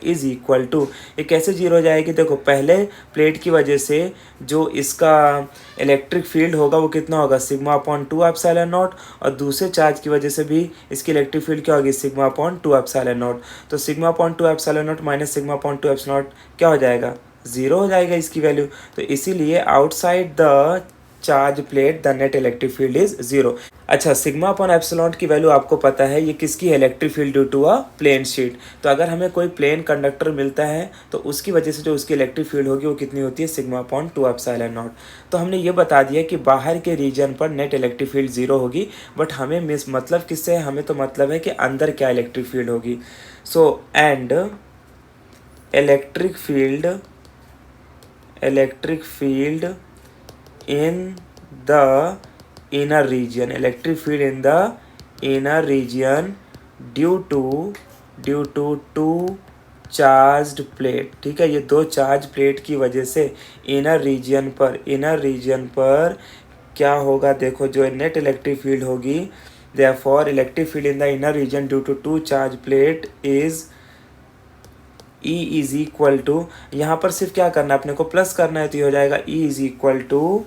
is equal to, ये कैसे जीरो हो जाएगी? देखो, पहले प्लेट की वजह से जो इसका इलेक्ट्रिक फील्ड होगा वो कितना होगा? सिग्मा अपॉन 2 एप्सिलॉन नॉट, और दूसरे चार्ज की वजह से भी इसकी इलेक्ट्रिक फील्ड क्या होगी? Sigma upon 2 epsilon not. तो sigma upon 2 epsilon naught minus sigma upon 2 epsilon naught क्या हो जाएगा? ज़ीरो हो जाएगा इसकी वैल्यू। तो इसीलिए outside the charge plate the net electric field is zero. अच्छा, सिग्मा अपॉन एप्सिलॉन की वैल्यू आपको पता है, ये किसकी है? Electric field due to a plane sheet. तो अगर हमें कोई प्लेन कंडक्टर मिलता है तो उसकी वजह से जो उसकी इलेक्ट्रिक फील्ड होगी वो कितनी होती है? Sigma upon 2 epsilon not. तो हमने ये बता दिया कि बाहर के रीजन पर नेट इलेक्ट्रिक फील्ड ज़ीरो होगी, बट हमें मतलब किससे है? हमें तो मतलब है कि अंदर क्या इलेक्ट्रिक फील्ड होगी। So and electric field in the inner region, electric field in the inner region due to two charged plate, ठीक है। ये दो चार्ज प्लेट की वजह से इनर रीजन पर क्या होगा? देखो, जो नेट इलेक्ट्रिक फील्ड होगी, therefore electric field in the inner region due to two charge plate is E is equal to, यहाँ पर सिर्फ क्या करना है? अपने को प्लस करना है, तो ये हो जाएगा E is equal to,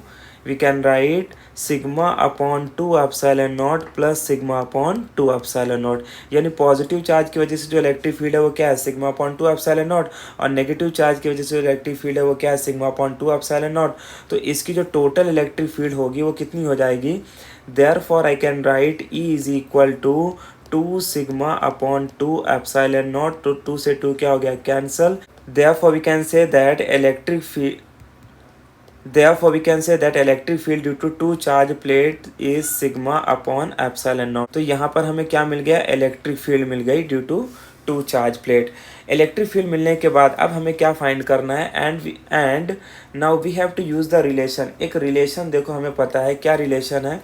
we can write sigma upon 2 epsilon naught plus sigma upon 2 epsilon naught. यानी पॉजिटिव चार्ज की वजह से जो इलेक्ट्रिक फील्ड है वो क्या है? सिग्मा अपॉन 2 एप्सिलॉन नॉट, और नेगेटिव चार्ज की वजह से जो इलेक्ट्रिक फील्ड है वो क्या है? Sigma upon 2 epsilon not. तो इसकी जो टोटल इलेक्ट्रिक फील्ड होगी वो कितनी हो जाएगी? Therefore I can write E is equal to 2 sigma upon 2 epsilon not. तो 2 से 2 क्या हो गया? Cancel. Therefore we can say that electric field due to two charge plate is sigma upon epsilon naught। तो यहाँ पर हमें क्या मिल गया? इलेक्ट्रिक फील्ड मिल गई due to two charge plate. Electric field मिलने के बाद अब हमें क्या फाइंड करना है? And now we have to use the relation. एक रिलेशन देखो, हमें पता है क्या रिलेशन है।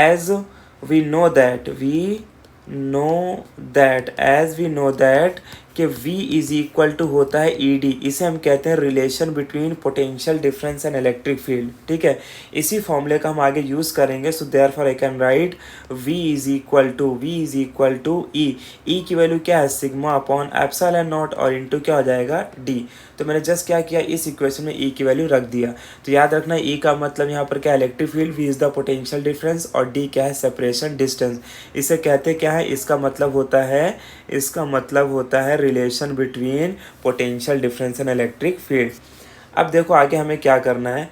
एज वी नो दैट कि V इज इक्वल टू होता है ED, इसे हम कहते हैं relation between potential difference and electric field, ठीक है। इसी फॉर्मूले का हम आगे यूज़ करेंगे। सो therefore I can write V is equal to E की वैल्यू क्या है? सिग्मा अपॉन एप्सिलॉन नॉट, और इंटू क्या हो जाएगा? D। तो मैंने जस्ट क्या किया? इस इक्वेशन में E की वैल्यू रख दिया। तो याद रखना, E का मतलब यहाँ पर क्या है? Electric field. V is the potential difference, और D क्या है? Separation distance. इसे कहते क्या है? इसका मतलब होता है relation between potential difference and electric field. अब देखो आगे हमें क्या करना है।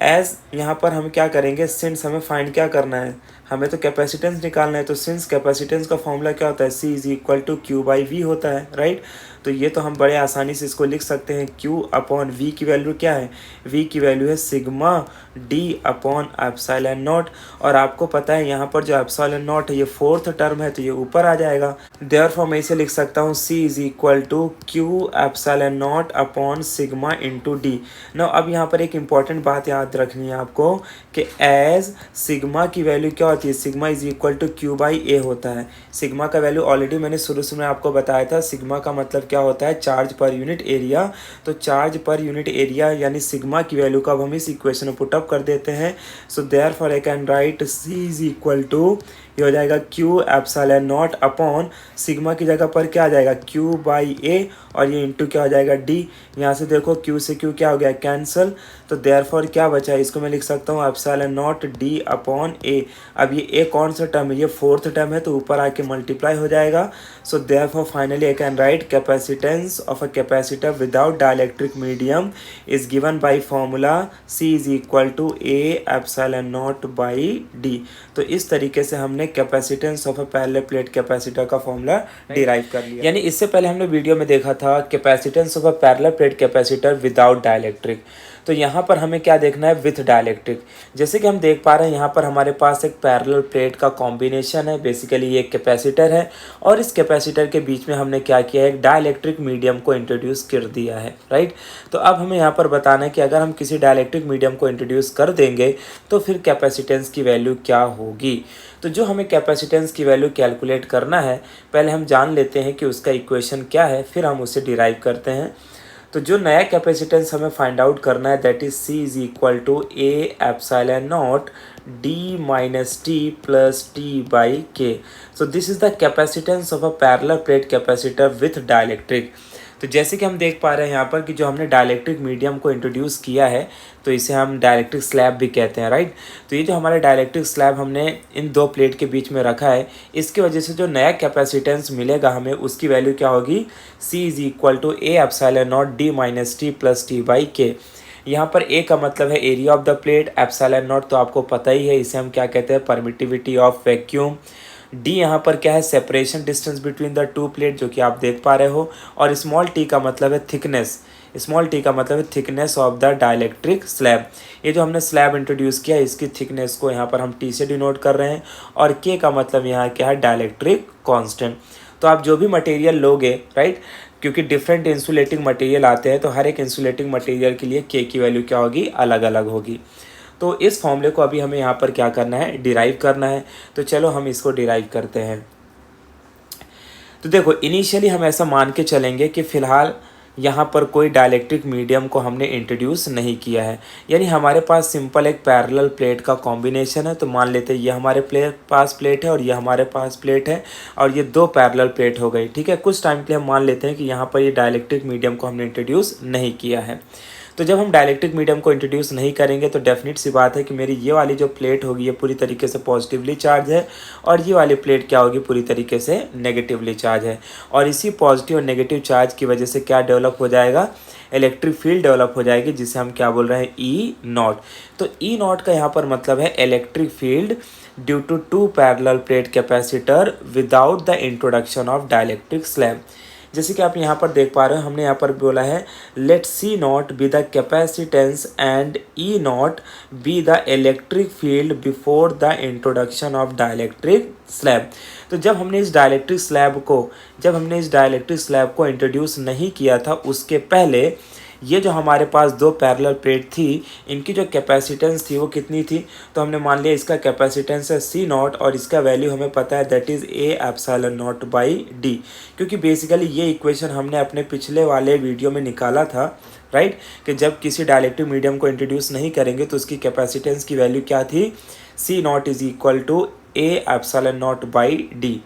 एज यहाँ पर हम क्या करेंगे? सिंस हमें फाइंड क्या करना है? हमें तो कैपेसिटेंस निकालना है। तो सिंस कैपेसिटेंस का फॉर्मूला क्या होता है? C is equal to Q by V होता है, राइट। तो ये तो हम बड़े आसानी से इसको लिख सकते हैं। Q अपॉन V की वैल्यू क्या है? V की वैल्यू है sigma D upon epsilon not, और आपको पता है यहाँ पर जो एप्सिलॉन नॉट है ये फोर्थ टर्म है, तो ये ऊपर आ जाएगा। देयरफॉर मैं इसे लिख सकता हूँ C is equal to Q epsilon not upon sigma into D। Now अब यहाँ पर एक इंपॉर्टेंट बात याद रखनी है आपको कि एज सिग्मा की वैल्यू क्या होती है? Sigma is equal to Q by A होता है। सिग्मा का वैल्यू ऑलरेडी मैंने शुरू में आपको बताया था। सिग्मा का मतलब क्या होता है? Charge per unit area. तो चार्ज पर यूनिट एरिया यानी सिग्मा की वैल्यू को अब हम इस इक्वेशन में पुटअप कर देते हैं। So therefore I can write C is equal to, ये हो जाएगा Q epsilon not upon sigma की जगह पर क्या आ जाएगा? Q बाई A, और ये इंटू क्या हो जाएगा? D। यहाँ से देखो Q से Q क्या हो गया? कैंसल। तो देयरफॉर क्या बचा है? इसको मैं लिख सकता हूँ epsilon not D upon A। अब ये A कौन सा टर्म है? ये फोर्थ टर्म है, तो ऊपर आके मल्टीप्लाई हो जाएगा। So therefore finally I can write capacitance of a capacitor without dielectric medium is given by formula C is equal to A epsilon not by D। तो इस तरीके से हमने capacitance of a parallel plate capacitor का फॉर्मूला डिराइव कर लिया। यानी इससे पहले हमने वीडियो में देखा था capacitance of a parallel plate capacitor without dielectric. तो यहाँ पर हमें क्या देखना है, विथ डाइलेक्ट्रिक। जैसे कि हम देख पा रहे हैं यहाँ पर हमारे पास एक पैरेलल प्लेट का कॉम्बिनेशन है, बेसिकली ये एक कैपेसिटर है और इस कैपेसिटर के बीच में हमने क्या किया है, एक डाइलेक्ट्रिक मीडियम को इंट्रोड्यूस कर दिया है, राइट। तो अब हमें यहाँ पर बताना है कि अगर हम किसी डाइलेक्ट्रिक मीडियम को इंट्रोड्यूस कर देंगे तो फिर कैपेसिटेंस की वैल्यू क्या होगी। तो जो हमें कैपेसिटेंस की वैल्यू कैलकुलेट करना है, पहले हम जान लेते हैं कि उसका इक्वेशन क्या है, फिर हम उसे डिराइव करते हैं। तो जो नया कैपेसिटेंस हमें फाइंड आउट करना है, that is C is equal to A epsilon not D minus T plus T by K। So this is the capacitance of a parallel plate capacitor with dielectric. तो जैसे कि हम देख पा रहे हैं यहाँ पर कि जो हमने डाइलेक्ट्रिक मीडियम को इंट्रोड्यूस किया है, तो इसे हम डाइलेक्ट्रिक स्लैब भी कहते हैं, राइट। तो ये जो हमारा डाइलेक्ट्रिक स्लैब हमने इन दो प्लेट के बीच में रखा है, इसकी वजह से जो नया कैपेसिटेंस मिलेगा हमें, उसकी वैल्यू क्या होगी, C is equal to A epsilon not D minus T plus T by K। यहाँ पर A का मतलब है area of the plate, epsilon not तो आपको पता ही है, इसे हम क्या कहते हैं, परमिटिविटी ऑफ वैक्यूम। D यहाँ पर क्या है, separation distance between the two plate, जो कि आप देख पा रहे हो। और स्मॉल t का मतलब है थिकनेस, स्मॉल t का मतलब है thickness of the dielectric slab. ये जो हमने स्लैब इंट्रोड्यूस किया, इसकी थिकनेस को यहाँ पर हम t से डिनोट कर रहे हैं। और k का मतलब यहाँ क्या है, डाइलेक्ट्रिक कांस्टेंट। तो आप जो भी मटेरियल लोगे, राइट, क्योंकि डिफरेंट इंसुलेटिंग मटेरियल आते हैं, तो हर एक इंसुलेटिंग मटेरियल के लिए k की वैल्यू क्या होगी, अलग अलग होगी। तो इस फॉर्मूले को अभी हमें यहाँ पर क्या करना है, डिराइव करना है। तो चलो हम इसको डिराइव करते हैं। तो देखो, इनिशियली हम ऐसा मान के चलेंगे कि फ़िलहाल यहाँ पर कोई डाइलेक्ट्रिक मीडियम को हमने इंट्रोड्यूस नहीं किया है, यानी हमारे पास सिंपल एक पैरेलल प्लेट का कॉम्बिनेशन है। तो मान लेते हैं ये हमारे पास प्लेट है और ये हमारे पास प्लेट है, और ये दो पैरेलल प्लेट हो गई, ठीक है। कुछ टाइम के लिए हम मान लेते हैं कि यहाँ पर ये डाइलेक्ट्रिक मीडियम को हमने इंट्रोड्यूस नहीं किया है। तो जब हम डाइलेक्ट्रिक मीडियम को इंट्रोड्यूस नहीं करेंगे तो डेफिनेट सी बात है कि मेरी ये वाली जो प्लेट होगी ये पूरी तरीके से पॉजिटिवली चार्ज है, और ये वाली प्लेट क्या होगी, पूरी तरीके से नेगेटिवली चार्ज है। और इसी पॉजिटिव और नेगेटिव चार्ज की वजह से क्या डेवलप हो जाएगा, इलेक्ट्रिक फील्ड डेवलप हो जाएगी, जिसे हम क्या बोल रहे हैं, E0। तो E0 का यहाँ पर मतलब है electric field due to two parallel plate capacitor without the introduction of dielectric slab. जैसे कि आप यहाँ पर देख पा रहे हो, हमने यहाँ पर बोला है let C0 be the capacitance and E0 be the electric field before the introduction of dielectric slab. तो जब हमने इस डाइलेक्ट्रिक स्लैब को इंट्रोड्यूस नहीं किया था, उसके पहले ये जो हमारे पास दो पैरेलल प्लेट थी, इनकी जो कैपेसिटेंस थी वो कितनी थी, तो हमने मान लिया इसका कैपेसिटेंस है C0 और इसका वैल्यू हमें पता है, that is A epsilon not by D। क्योंकि बेसिकली ये इक्वेशन हमने अपने पिछले वाले वीडियो में निकाला था, राइट, कि जब किसी डाइलेक्ट्रिक मीडियम को इंट्रोड्यूस नहीं करेंगे तो उसकी कैपेसिटेंस की वैल्यू क्या थी, C0 is equal to A epsilon not by D।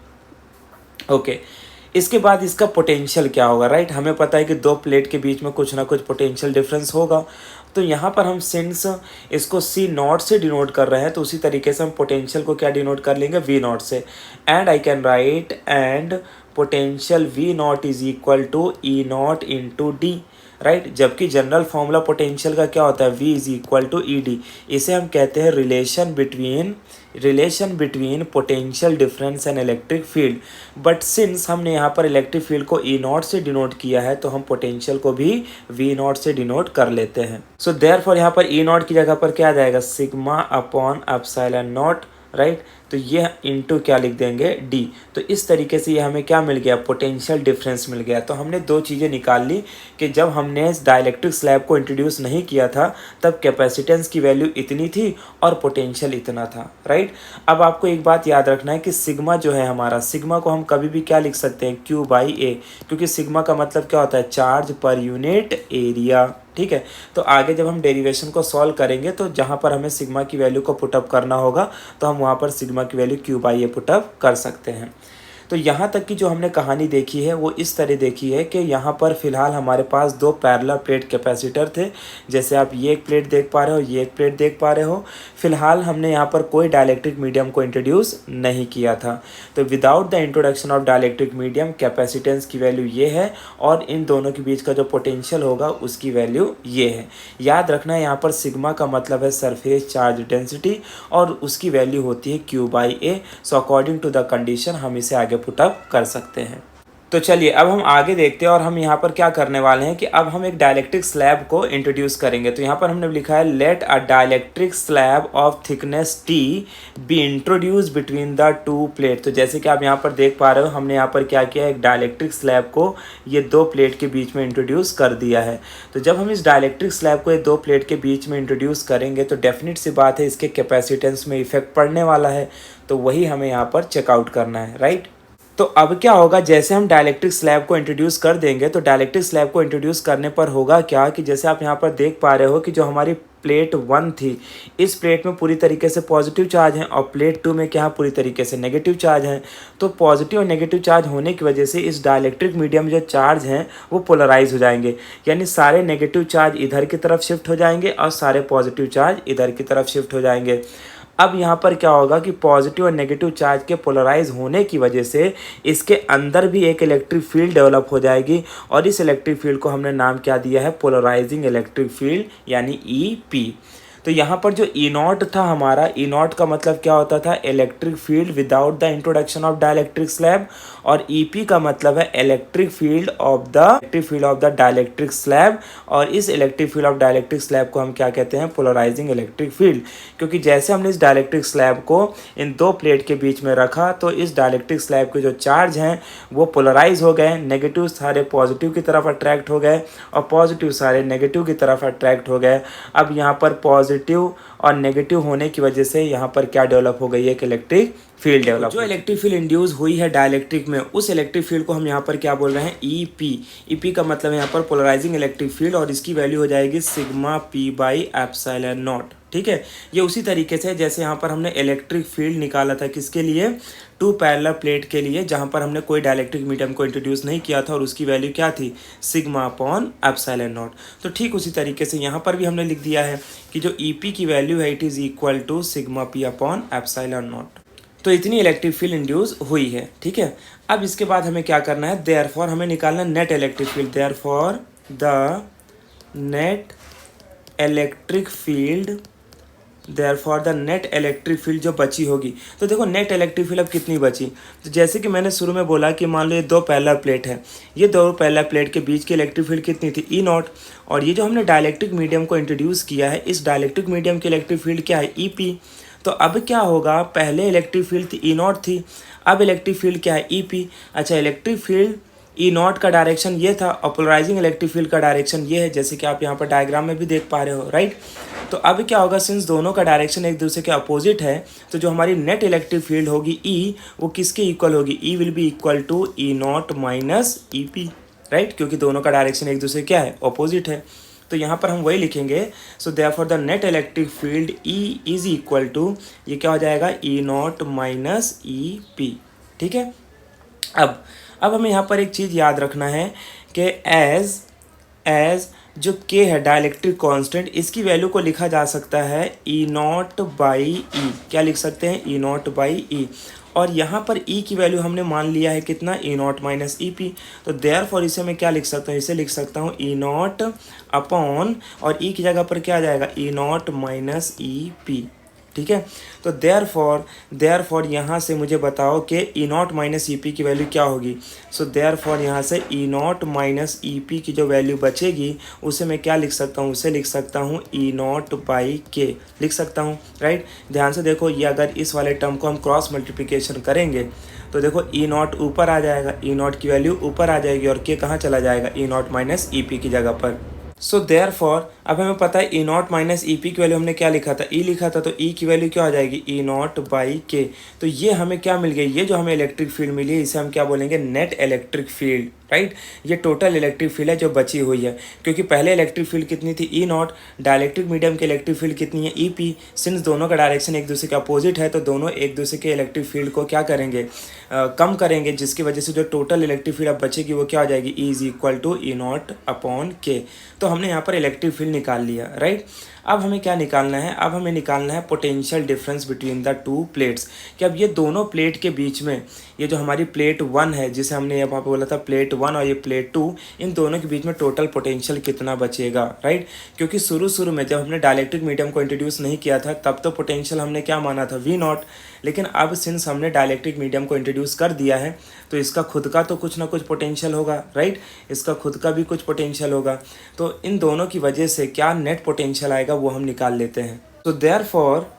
Okay, इसके बाद इसका पोटेंशियल क्या होगा, राइट। हमें पता है कि दो प्लेट के बीच में कुछ ना कुछ पोटेंशियल डिफरेंस होगा। तो यहाँ पर हम सिंस इसको C0 से डिनोट कर रहे हैं, तो उसी तरीके से हम पोटेंशियल को क्या डिनोट कर लेंगे, V0 से। And I can write and potential V0 is equal to E0 into D, right. जबकि जनरल फॉर्मूला पोटेंशियल का क्या होता है, V is equal to ED। इसे हम कहते हैं relation between potential difference and electric field. But since हमने यहाँ पर इलेक्ट्रिक फील्ड को E0 से डिनोट किया है, तो हम पोटेंशियल को भी V0 से डिनोट कर लेते हैं। सो देयरफॉर यहाँ पर E0 की जगह पर क्या आ जाएगा, sigma upon epsilon not, right. तो ये इंटू क्या लिख देंगे, D। तो इस तरीके से ये हमें क्या मिल गया, पोटेंशियल डिफरेंस मिल गया। तो हमने दो चीज़ें निकाल ली कि जब हमने इस डाइलेक्ट्रिक स्लैब को इंट्रोड्यूस नहीं किया था तब कैपेसिटेंस की वैल्यू इतनी थी और पोटेंशियल इतना था, राइट। अब आपको एक बात याद रखना है कि सिग्मा जो है हमारा, सिग्मा को हम कभी भी क्या लिख सकते हैं, Q बाई A, क्योंकि सिग्मा का मतलब क्या होता है, चार्ज पर यूनिट एरिया, ठीक है। तो आगे जब हम डेरिवेशन को सॉल्व करेंगे तो जहाँ पर हमें सिग्मा की वैल्यू को पुटअप करना होगा, तो हम वहाँ पर सिग्मा की value Q by A put up कर सकते हैं। तो यहाँ तक की जो हमने कहानी देखी है वो इस तरह देखी है कि यहाँ पर फिलहाल हमारे पास दो पैरेलल प्लेट कैपेसिटर थे, जैसे आप ये एक प्लेट देख पा रहे हो, ये एक प्लेट देख पा रहे हो। फिलहाल हमने यहाँ पर कोई डाइलेक्ट्रिक मीडियम को इंट्रोड्यूस नहीं किया था। तो without the introduction of dielectric medium capacitance की वैल्यू ये है और इन दोनों के बीच का जो पोटेंशियल होगा उसकी वैल्यू ये है। याद रखना यहाँ पर सिग्मा का मतलब है सरफेस चार्ज डेंसिटी और उसकी वैल्यू होती है Q/A। So according to the condition हम इसे आगे पुटअप कर सकते हैं। तो चलिए अब हम आगे देखते हैं और हम यहाँ पर क्या करने वाले हैं कि अब हम एक डाइलेक्ट्रिक स्लैब को इंट्रोड्यूस करेंगे। तो यहाँ पर हमने लिखा है let a dielectric slab of thickness T be introduce between the two plate. तो जैसे कि आप यहाँ पर देख पा रहे हो हमने यहाँ पर क्या किया, एक डाइलेक्ट्रिक स्लैब को ये दो प्लेट के बीच में इंट्रोड्यूस कर दिया है। तो जब हम इस डाइलेक्ट्रिक स्लैब को ये दो प्लेट के बीच में इंट्रोड्यूस करेंगे तो डेफिनेट सी बात है इसके कैपेसिटेंस में इफेक्ट पड़ने वाला है। तो वही हमें यहाँ पर चेकआउट करना है, राइट। तो अब क्या होगा, जैसे हम डाइलेक्ट्रिक स्लैब को इंट्रोड्यूस कर देंगे तो डाइलेक्ट्रिक स्लैब को इंट्रोड्यूस करने पर होगा क्या कि जैसे आप यहाँ पर देख पा रहे हो कि जो हमारी प्लेट 1 थी, इस प्लेट में पूरी तरीके से पॉजिटिव चार्ज है और प्लेट 2 में क्या पूरी तरीके से नेगेटिव चार्ज है। तो पॉजिटिव और नेगेटिव चार्ज होने की वजह से इस डाइलेक्ट्रिक मीडियम जो चार्ज हैं वो पोलराइज हो जाएंगे, यानी सारे नेगेटिव चार्ज इधर की तरफ शिफ्ट हो जाएंगे और सारे पॉजिटिव चार्ज इधर की तरफ शिफ्ट हो जाएंगे। अब यहाँ पर क्या होगा कि पॉजिटिव और नेगेटिव चार्ज के पोलराइज होने की वजह से इसके अंदर भी एक इलेक्ट्रिक फील्ड डेवलप हो जाएगी और इस इलेक्ट्रिक फील्ड को हमने नाम क्या दिया है, पोलराइजिंग इलेक्ट्रिक फील्ड यानी EP। तो यहाँ पर जो E0 था हमारा, E0 का मतलब क्या होता था, electric field without the introduction of dielectric slab, और EP का मतलब है electric field of the dielectric slab. और इस electric field of dielectric slab को हम क्या कहते हैं, पोलराइजिंग इलेक्ट्रिक फील्ड। क्योंकि जैसे हमने इस डाइलेक्ट्रिक स्लैब को इन दो प्लेट के बीच में रखा तो इस डाइलेक्ट्रिक स्लैब के जो चार्ज हैं वो पोलराइज हो गए, नेगेटिव सारे पॉजिटिव की तरफ अट्रैक्ट हो गए और पॉजिटिव सारे नेगेटिव की तरफ अट्रैक्ट हो गए। अब यहाँ पर पॉजिटिव और नेगेटिव होने की वजह से यहाँ पर क्या डेवलप हो गई है, एक इलेक्ट्रिक फील्ड डेवलप। जो इलेक्ट्रिक फील्ड इंड्यूस हुई है डाइलेक्ट्रिक में, उस इलेक्ट्रिक फील्ड को हम यहाँ पर क्या बोल रहे हैं, EP का मतलब है यहाँ पर पोलराइजिंग इलेक्ट्रिक फील्ड और इसकी वैल्यू हो जाएगी सिग्मा P/ε0। ठीक है, ये उसी तरीके से जैसे यहाँ पर हमने इलेक्ट्रिक फील्ड निकाला था किसके लिए, टू पैरेलल प्लेट के लिए, जहाँ पर हमने कोई डाइलेक्ट्रिक मीडियम को इंट्रोड्यूस नहीं किया था और उसकी वैल्यू क्या थी, सिग्मा/ε0। तो ठीक उसी तरीके से यहाँ पर भी हमने लिख दिया है कि जो EP की वैल्यू है it is equal to sigma P/ε0। तो इतनी इलेक्ट्रिक फील्ड इंड्यूस हुई है। ठीक है, अब इसके बाद हमें क्या करना है, देयरफॉर हमें निकालना net electric field. Therefore the net electric field जो बची होगी, तो देखो नेट इलेक्ट्रिक फील्ड अब कितनी बची। तो जैसे कि मैंने शुरू में बोला कि मान लो ये दो पैरेलल प्लेट है, ये दो पैरेलल प्लेट के बीच की इलेक्ट्रिक फील्ड कितनी थी, E0। और ये जो हमने डाइलेक्ट्रिक मीडियम को इंट्रोड्यूस किया है, इस डाइलेक्ट्रिक मीडियम की इलेक्ट्रिक फील्ड क्या है, EP। तो अब क्या होगा, पहले इलेक्ट्रिक फील्ड थी E0 थी, अब इलेक्ट्रिक फील्ड क्या है, EP। अच्छा, इलेक्ट्रिक फील्ड E0 का डायरेक्शन ये था और पोलराइजिंग इलेक्ट्रिक फील्ड का डायरेक्शन ये है, जैसे कि आप यहाँ पर डायग्राम में भी देख पा रहे हो, राइट। तो अब क्या होगा, सिंस दोनों का डायरेक्शन एक दूसरे के अपोजिट है, तो जो हमारी नेट इलेक्ट्रिक फील्ड होगी E, वो किसके इक्वल होगी, E will be equal to E0 - EP, right, क्योंकि दोनों का डायरेक्शन एक दूसरे क्या है, अपोजिट है। तो यहाँ पर हम वही लिखेंगे, so therefore the net electric field E is equal to, ये क्या हो जाएगा, E0 - EP। ठीक है, अब हमें यहाँ पर एक चीज़ याद रखना है कि एज जो K है डाइलेक्ट्रिक कांस्टेंट, इसकी वैल्यू को लिखा जा सकता है E0/E। क्या लिख सकते हैं, E0/E। और यहाँ पर E की वैल्यू हमने मान लिया है कितना, E0 - EP। तो देयरफॉर इसे मैं क्या लिख सकता हूँ, इसे लिख सकता हूँ E0 अपॉन, और E की जगह पर क्या आ जाएगा, E0 - EP। ठीक है, तो देयरफॉर यहाँ से मुझे बताओ कि E0 - EP की वैल्यू क्या होगी। सो देयरफॉर यहाँ से E0 - EP की जो वैल्यू बचेगी उसे मैं क्या लिख सकता हूँ, उसे लिख सकता हूँ E0/K लिख सकता हूँ, राइट। ध्यान से देखो, ये अगर इस वाले टर्म को हम क्रॉस मल्टीप्लिकेशन करेंगे तो देखो E0 ऊपर आ जाएगा, E0 की वैल्यू ऊपर आ जाएगी और K कहाँ चला जाएगा, E0 - EP की जगह पर। सो देयरफॉर अब हमें पता है E0 - EP की वैल्यू हमने क्या लिखा था, E लिखा था, तो E की वैल्यू क्या हो जाएगी, E0/K। तो ये हमें क्या मिल गई, ये जो हमें इलेक्ट्रिक फील्ड मिली है इसे हम क्या बोलेंगे, नेट इलेक्ट्रिक फील्ड, राइट। ये टोटल इलेक्ट्रिक फील्ड है जो बची हुई है, क्योंकि पहले इलेक्ट्रिक फील्ड कितनी थी ई नॉट, डाइलेक्ट्रिक मीडियम की इलेक्ट्रिक फील्ड कितनी है ई पी। सिंस दोनों का डायरेक्शन एक दूसरे के अपोजिट है तो दोनों एक दूसरे के इलेक्ट्रिक फील्ड को क्या करेंगे, कम करेंगे, जिसकी वजह से जो टोटल इलेक्ट्रिक फील्ड अब बचेगी वो क्या हो जाएगी, E is equal to E not upon K. तो हमने यहाँ पर इलेक्ट्रिक फील्ड निकाल लिया, राइट। अब हमें क्या निकालना है, अब हमें निकालना है potential difference between the to plates, कि अब ये दोनों प्लेट के बीच में, ये जो हमारी प्लेट 1 है जिसे हमने यहाँ पे बोला था प्लेट 1 और ये प्लेट 2, इन दोनों के बीच में टोटल पोटेंशियल कितना बचेगा, राइट। क्योंकि शुरू में जब हमने डाइलेक्ट्रिक मीडियम को इंट्रोड्यूस नहीं किया था तब तो पोटेंशियल हमने क्या माना था, वी नॉट। लेकिन अब सिंस हमने डाइलेक्ट्रिक मीडियम को इंट्रोड्यूस कर दिया है तो इसका खुद का तो कुछ ना कुछ पोटेंशियल होगा, राइट। इसका खुद का भी कुछ पोटेंशियल होगा, तो इन दोनों की वजह से क्या नेट पोटेंशियल आएगा वो हम निकाल लेते हैं। तो therefore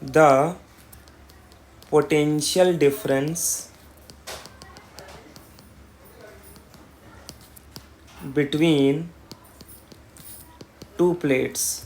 the potential difference between two plates,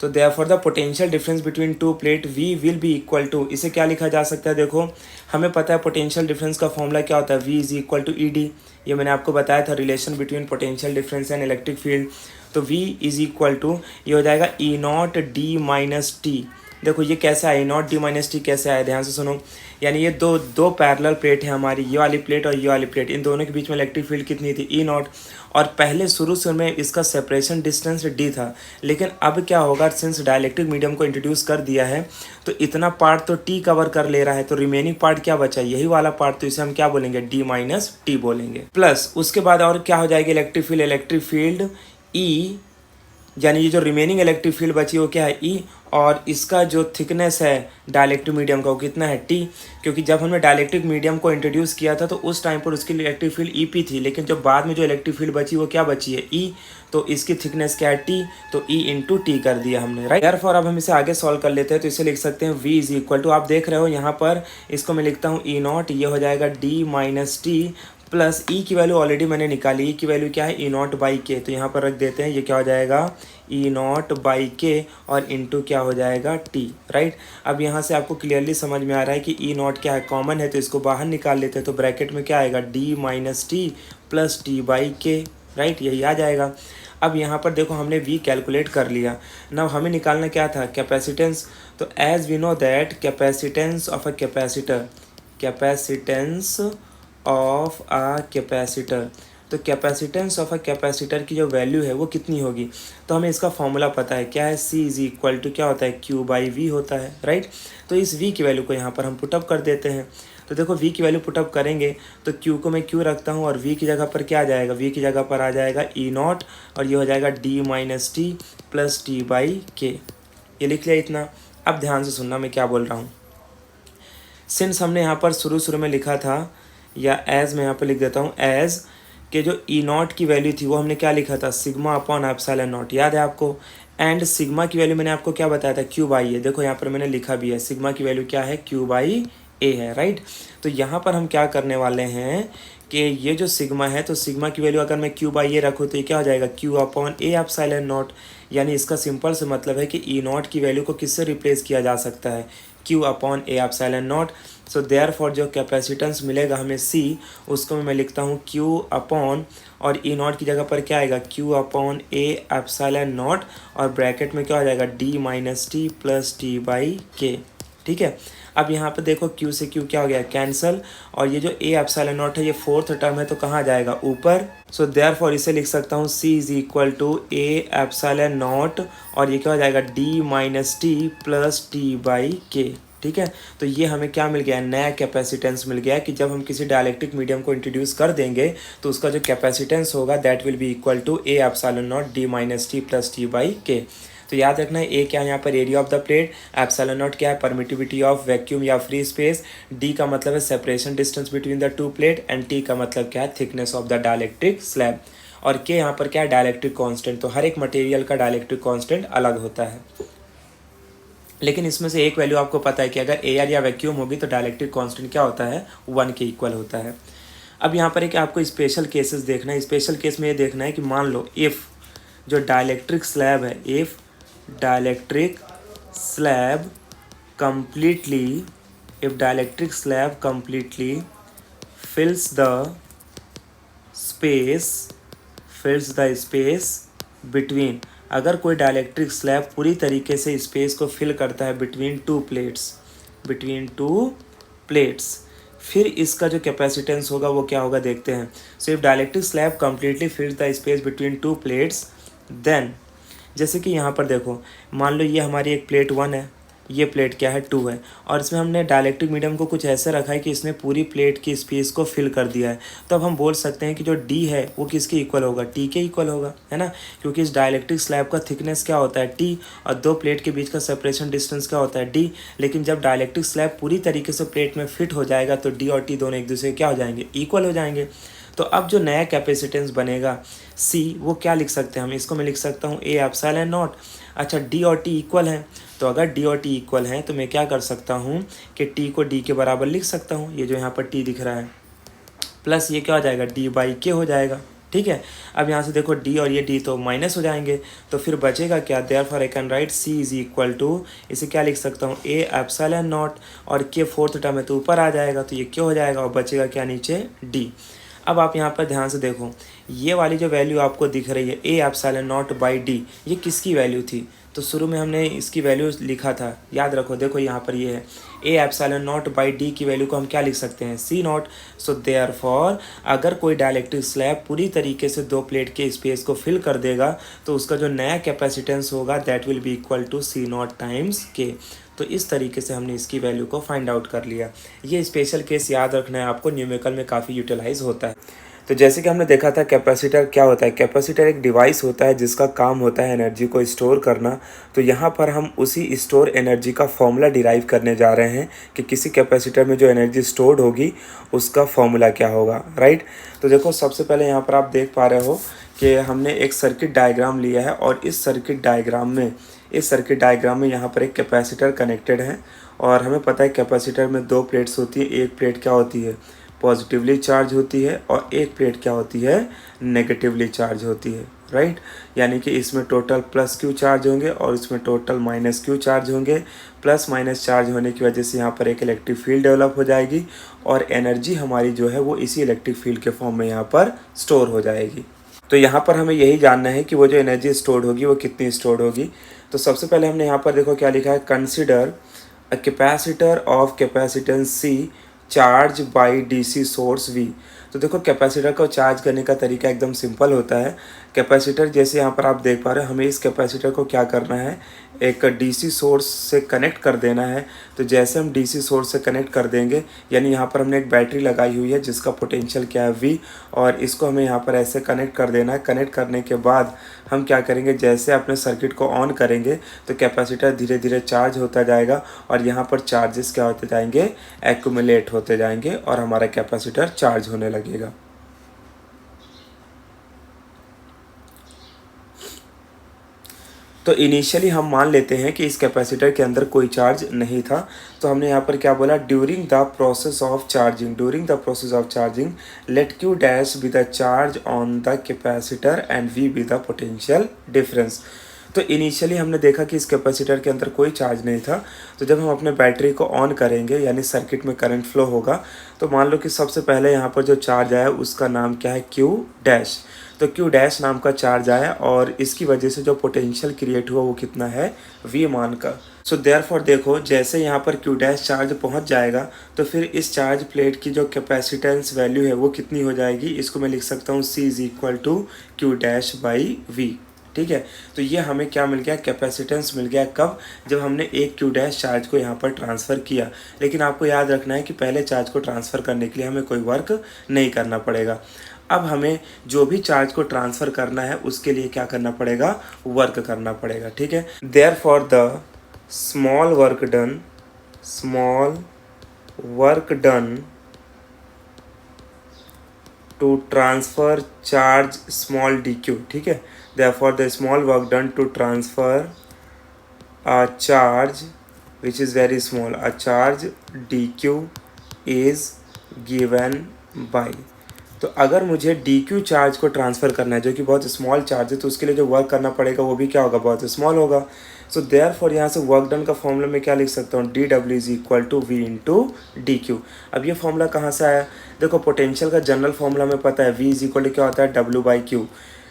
तो therefore the potential difference between two plate V will be equal to, इसे क्या लिखा जा सकता है, देखो हमें पता है पोटेंशियल डिफरेंस का फॉर्मूला क्या होता है, V is equal to E D. ये मैंने आपको बताया था relation between potential difference and electric field. तो वी इज इक्वल टू ये हो जाएगा E not D minus T. देखो ये कैसे आया, E not D minus T कैसे आया, ध्यान से सुनो। यानी ये दो पैरेलल प्लेट है हमारी, ये वाली प्लेट और ये वाली प्लेट, इन दोनों के बीच में इलेक्ट्रिक फील्ड कितनी थी, ई नॉट। और पहले शुरू में इसका सेपरेशन डिस्टेंस डी था, लेकिन अब क्या होगा, सिंस डाइलेक्ट्रिक मीडियम को इंट्रोड्यूस कर दिया है तो इतना पार्ट तो टी कवर कर ले रहा है, तो रिमेनिंग पार्ट क्या बचा, यही वाला पार्ट, तो इसे हम क्या बोलेंगे, डी माइनस टी बोलेंगे। प्लस उसके बाद और क्या हो जाएगी इलेक्ट्रिक फील्ड ई, यानी ये जो रिमेनिंग इलेक्ट्रिक फील्ड बची वो क्या है ई, और इसका जो थिकनेस है डाइलेक्ट्रिक मीडियम का वो कितना है टी। क्योंकि जब हमने डाइलेक्ट्रिक मीडियम को इंट्रोड्यूस किया था तो उस टाइम पर उसकी इलेक्ट्रिक फील्ड ई पी थी, लेकिन जब बाद में जो इलेक्ट्रिक फील्ड बची वो क्या बची है ई, तो इसकी थिकनेस क्या है टी, तो ई इंटू टी कर दिया हमने, राइट। देयरफॉर अब हम इसे आगे सॉल्व कर लेते हैं, तो इसे लिख सकते हैं वी इज इक्वल टू, आप देख रहे हो यहाँ पर इसको मैं लिखता हूँ ई नॉट, ये हो जाएगा डी माइनस टी प्लस ई की वैल्यू ऑलरेडी मैंने निकाली, ई की वैल्यू क्या है, ई नॉट बाई के, तो यहाँ पर रख देते हैं, ये क्या हो जाएगा ई नॉट बाई के और इंटू क्या हो जाएगा टी, राइट। अब यहाँ से आपको क्लियरली समझ में आ रहा है कि ई नॉट क्या है, कॉमन है तो इसको बाहर निकाल लेते हैं, तो ब्रैकेट में क्या आएगा D minus T plus T by के, राइट, यही आ जाएगा। अब यहाँ पर देखो हमने v कैलकुलेट कर लिया, नाउ हमें निकालना क्या था, कैपेसिटेंस। तो as we know that capacitance of a capacitor, capacitance of a capacitor, तो कैपेसिटेंस ऑफ अ कैपेसिटर की जो वैल्यू है वो कितनी होगी, तो हमें इसका फॉर्मूला पता है क्या है, C इज इक्वल टू क्या होता है, Q बाई वी होता है, राइट। तो इस V की वैल्यू को यहाँ पर हम पुटअप कर देते हैं, तो देखो V की वैल्यू पुटअप करेंगे तो Q को मैं Q रखता हूँ और V की जगह पर क्या आ जाएगा, V की जगह पर आ जाएगा ई नॉट और ये हो जाएगा D minus T plus T by के, ये लिख लिया इतना। अब ध्यान से सुनना मैं क्या बोल रहा हूँ। सिंस हमने यहाँ पर शुरू में लिखा था, या एज मैं यहाँ पर लिख देता हूँ, एज के जो ई नॉट की वैल्यू थी वो हमने क्या लिखा था, सिग्मा अपॉन एप्सिलॉन नॉट, याद है आपको। एंड सिग्मा की वैल्यू मैंने आपको क्या बताया था, क्यू बाई ए, देखो यहाँ पर मैंने लिखा भी है, सिग्मा की वैल्यू क्या है, क्यू बाई ए है, राइट। तो यहाँ पर हम क्या करने वाले हैं कि ये जो सिग्मा है, तो सिग्मा की वैल्यू अगर मैं क्यू बाई ए रखूँ तो ये क्या हो जाएगा, क्यू अपॉन ए एप्सिलॉन नॉट। यानी इसका सिंपल से मतलब है कि ई नॉट की वैल्यू को किससे रिप्लेस किया जा सकता है, Q upon A epsilon not. So therefore जो कैपेसिटेंस मिलेगा हमें C, उसको मैं लिखता हूँ Q अपॉन, और ई नॉट की जगह पर क्या आएगा, Q upon A epsilon not, और ब्रैकेट में क्या हो जाएगा D minus T plus T by K, ठीक है। अब यहाँ पे देखो Q से Q क्या हो गया, कैंसल, और ये जो ए एप्सिलॉन नॉट है ये फोर्थ टर्म है तो कहाँ जाएगा, ऊपर। सो देयरफॉर इसे लिख सकता हूँ C is equal to A epsilon not, और ये क्या हो जाएगा D minus T plus T by K, ठीक है। तो ये हमें क्या मिल गया, नया कैपेसिटेंस मिल गया कि जब हम किसी डाइलेक्ट्रिक मीडियम को इंट्रोड्यूस कर देंगे तो उसका जो कैपेसिटेंस होगा that will be equal to A epsilon not D minus T plus T by K. तो याद रखना है ए क्या है यहाँ पर, area of the plate, epsilon naught क्या है, परमिटिविटी ऑफ वैक्यूम या फ्री स्पेस, डी का मतलब है separation distance between the two plate, and T का मतलब क्या है, thickness of the dielectric slab, और के यहाँ पर क्या है, डाइलेक्ट्रिक कांस्टेंट। तो हर एक मटेरियल का डाइलेक्ट्रिक कांस्टेंट अलग होता है, लेकिन इसमें से एक वैल्यू आपको पता है कि अगर एयर या वैक्यूम होगी तो डाइलेक्ट्रिक कांस्टेंट क्या होता है, 1 के इक्वल होता है। अब यहाँ पर एक आपको स्पेशल केसेस देखना है, स्पेशल केस में ये देखना है कि मान लो इफ़ जो डाइलेक्ट्रिक स्लैब है, if dielectric slab completely if dielectric slab completely fills the space between, अगर कोई डाइलेक्ट्रिक स्लैब पूरी तरीके से स्पेस को फिल करता है between two plates, फिर इसका जो कैपेसिटेंस होगा वो क्या होगा देखते हैं. So if dielectric slab completely fills the space between two plates, then जैसे कि यहाँ पर देखो, मान लो ये हमारी एक प्लेट 1 है, ये प्लेट क्या है 2 है, और इसमें हमने डाइलेक्ट्रिक मीडियम को कुछ ऐसे रखा है कि इसने पूरी प्लेट की स्पेस को फिल कर दिया है. तो अब हम बोल सकते हैं कि जो D है वो किसके इक्वल होगा, T के इक्वल होगा, है ना, क्योंकि इस डाइलेक्ट्रिक स्लैब का थिकनेस क्या होता है T, और दो प्लेट के बीच का सेपरेशन डिस्टेंस क्या होता है D. लेकिन जब डाइलेक्ट्रिक स्लैब पूरी तरीके से प्लेट में फिट हो जाएगा तो D और T दोनों एक दूसरे क्या हो जाएंगे, इक्वल हो जाएंगे. तो अब जो नया कैपेसिटेंस बनेगा C, वो क्या लिख सकते हैं हम, इसको मैं लिख सकता हूँ A एप्सिलॉन नॉट. अच्छा, D और T इक्वल हैं, तो अगर D और T इक्वल हैं तो मैं क्या कर सकता हूँ कि T को D के बराबर लिख सकता हूँ, ये जो यहाँ पर T दिख रहा है, प्लस ये क्या हो जाएगा D/K हो जाएगा. ठीक है, अब यहाँ से देखो D और ये D तो माइनस हो जाएंगे, तो फिर बचेगा क्या, therefore I can write C is equal to, इसे क्या लिख सकता हूँ A एप्सिलॉन नॉट, और K फोर्थ टर्म है तो ऊपर आ जाएगा, तो ये क्या हो जाएगा, और बचेगा क्या नीचे D. अब आप यहाँ पर ध्यान से देखो, ये वाली जो वैल्यू आपको दिख रही है A epsilon not by D, ये किसकी वैल्यू थी, तो शुरू में हमने इसकी वैल्यू लिखा था, याद रखो, देखो यहाँ पर ये है A epsilon not by D की वैल्यू को हम क्या लिख सकते हैं, C नॉट. सो देयरफॉर अगर कोई डाइलेक्ट्रिक स्लैब पूरी तरीके से दो प्लेट के स्पेस को फिल कर देगा तो उसका जो नया कैपेसिटेंस होगा that will be equal to C not times K. तो इस तरीके से हमने इसकी वैल्यू को फाइंड आउट कर लिया. ये स्पेशल केस याद रखना है आपको, न्यूमेरिकल में काफ़ी यूटिलाइज होता है. तो जैसे कि हमने देखा था कैपेसिटर क्या होता है, कैपेसिटर एक डिवाइस होता है जिसका काम होता है एनर्जी को स्टोर करना. तो यहाँ पर हम उसी स्टोर एनर्जी का फॉर्मूला डिराइव करने जा रहे हैं कि किसी कैपेसिटर में जो एनर्जी स्टोर्ड होगी उसका फॉर्मूला क्या होगा, राइट. तो देखो, सबसे पहले यहाँ पर आप देख पा रहे हो कि हमने एक सर्किट डायग्राम लिया है, और इस सर्किट डायग्राम में यहाँ पर एक कैपेसिटर कनेक्टेड है, और हमें पता है कैपेसिटर में दो प्लेट्स होती है. एक प्लेट क्या होती है, पॉजिटिवली चार्ज होती है, और एक प्लेट क्या होती है, नेगेटिवली चार्ज होती है, राइट. यानी कि इसमें टोटल प्लस क्यू चार्ज होंगे और इसमें टोटल माइनस क्यू चार्ज होंगे. प्लस माइनस चार्ज होने की वजह से यहाँ पर एक इलेक्ट्रिक फील्ड डेवलप हो जाएगी, और एनर्जी हमारी जो है वो इसी इलेक्ट्रिक फील्ड के फॉर्म में यहाँ पर स्टोर हो जाएगी. तो यहाँ पर हमें यही जानना है कि वो जो एनर्जी स्टोर्ड होगी वो कितनी स्टोर्ड होगी. तो सबसे पहले हमने यहाँ पर देखो क्या लिखा है, consider a capacitor of capacitance C charge by DC source V. तो देखो, कैपेसिटर को चार्ज करने का तरीका एकदम सिंपल होता है. कैपेसिटर जैसे यहाँ पर आप देख पा रहे हो, हमें इस कैपेसिटर को क्या करना है, एक DC सोर्स से कनेक्ट कर देना है. तो जैसे हम DC सोर्स से कनेक्ट कर देंगे, यानी यहाँ पर हमने एक बैटरी लगाई हुई है जिसका पोटेंशियल क्या है V, और इसको हमें यहाँ पर ऐसे कनेक्ट कर देना है. कनेक्ट करने के बाद हम क्या करेंगे, जैसे अपने सर्किट को ऑन करेंगे तो कैपेसिटर धीरे धीरे चार्ज होता जाएगा, और यहाँ पर चार्जेस क्या होते जाएंगे, एक्यूमुलेट होते जाएंगे, और हमारा कैपेसिटर चार्ज होने लगेगा. तो इनिशियली हम मान लेते हैं कि इस कैपेसिटर के अंदर कोई चार्ज नहीं था. तो हमने यहाँ पर क्या बोला, during the process of charging let Q dash be the charge on the capacitor and V be the potential difference. तो इनिशियली हमने देखा कि इस कैपेसिटर के अंदर कोई चार्ज नहीं था. तो जब हम अपने बैटरी को ऑन करेंगे, यानी सर्किट में करंट फ्लो होगा, तो मान लो कि सबसे पहले यहाँ पर जो चार्ज आया उसका नाम क्या है, Q डैश. तो Q डैश नाम का चार्ज आया, और इसकी वजह से जो पोटेंशियल क्रिएट हुआ वो कितना है, V मान का. सो देयरफॉर देखो, जैसे यहाँ पर Q डैश चार्ज पहुँच जाएगा तो फिर इस चार्ज प्लेट की जो कैपेसिटेंस वैल्यू है वो कितनी हो जाएगी, इसको मैं लिख सकता हूँ C is equal to Q dash by V. ठीक है, तो ये हमें क्या मिल गया, कैपेसिटेंस मिल गया. कब, जब हमने एक Q डैश चार्ज को यहाँ पर ट्रांसफ़र किया. लेकिन आपको याद रखना है कि पहले चार्ज को ट्रांसफ़र करने के लिए हमें कोई वर्क नहीं करना पड़ेगा. अब हमें जो भी चार्ज को ट्रांसफ़र करना है उसके लिए क्या करना पड़ेगा, वर्क करना पड़ेगा. ठीक है, therefore the small work done to transfer charge small dq. ठीक है, therefore the small work done to transfer a charge which is very small, a charge dq is given by. तो अगर मुझे डी क्यू चार्ज को ट्रांसफ़र करना है जो कि बहुत स्मॉल चार्ज है, तो उसके लिए जो वर्क करना पड़ेगा वो भी क्या होगा, बहुत स्मॉल होगा। सो देयरफॉर यहाँ से वर्क डन का फॉर्मूला मैं क्या लिख सकता हूँ, D W is equal to V into D Q. अब ये फॉर्मूला कहाँ से आया, देखो पोटेंशियल का जनरल फॉर्मूला हमें पता है, वी इज इक्वल टू क्या होता है, डब्ल्यू बाई क्यू,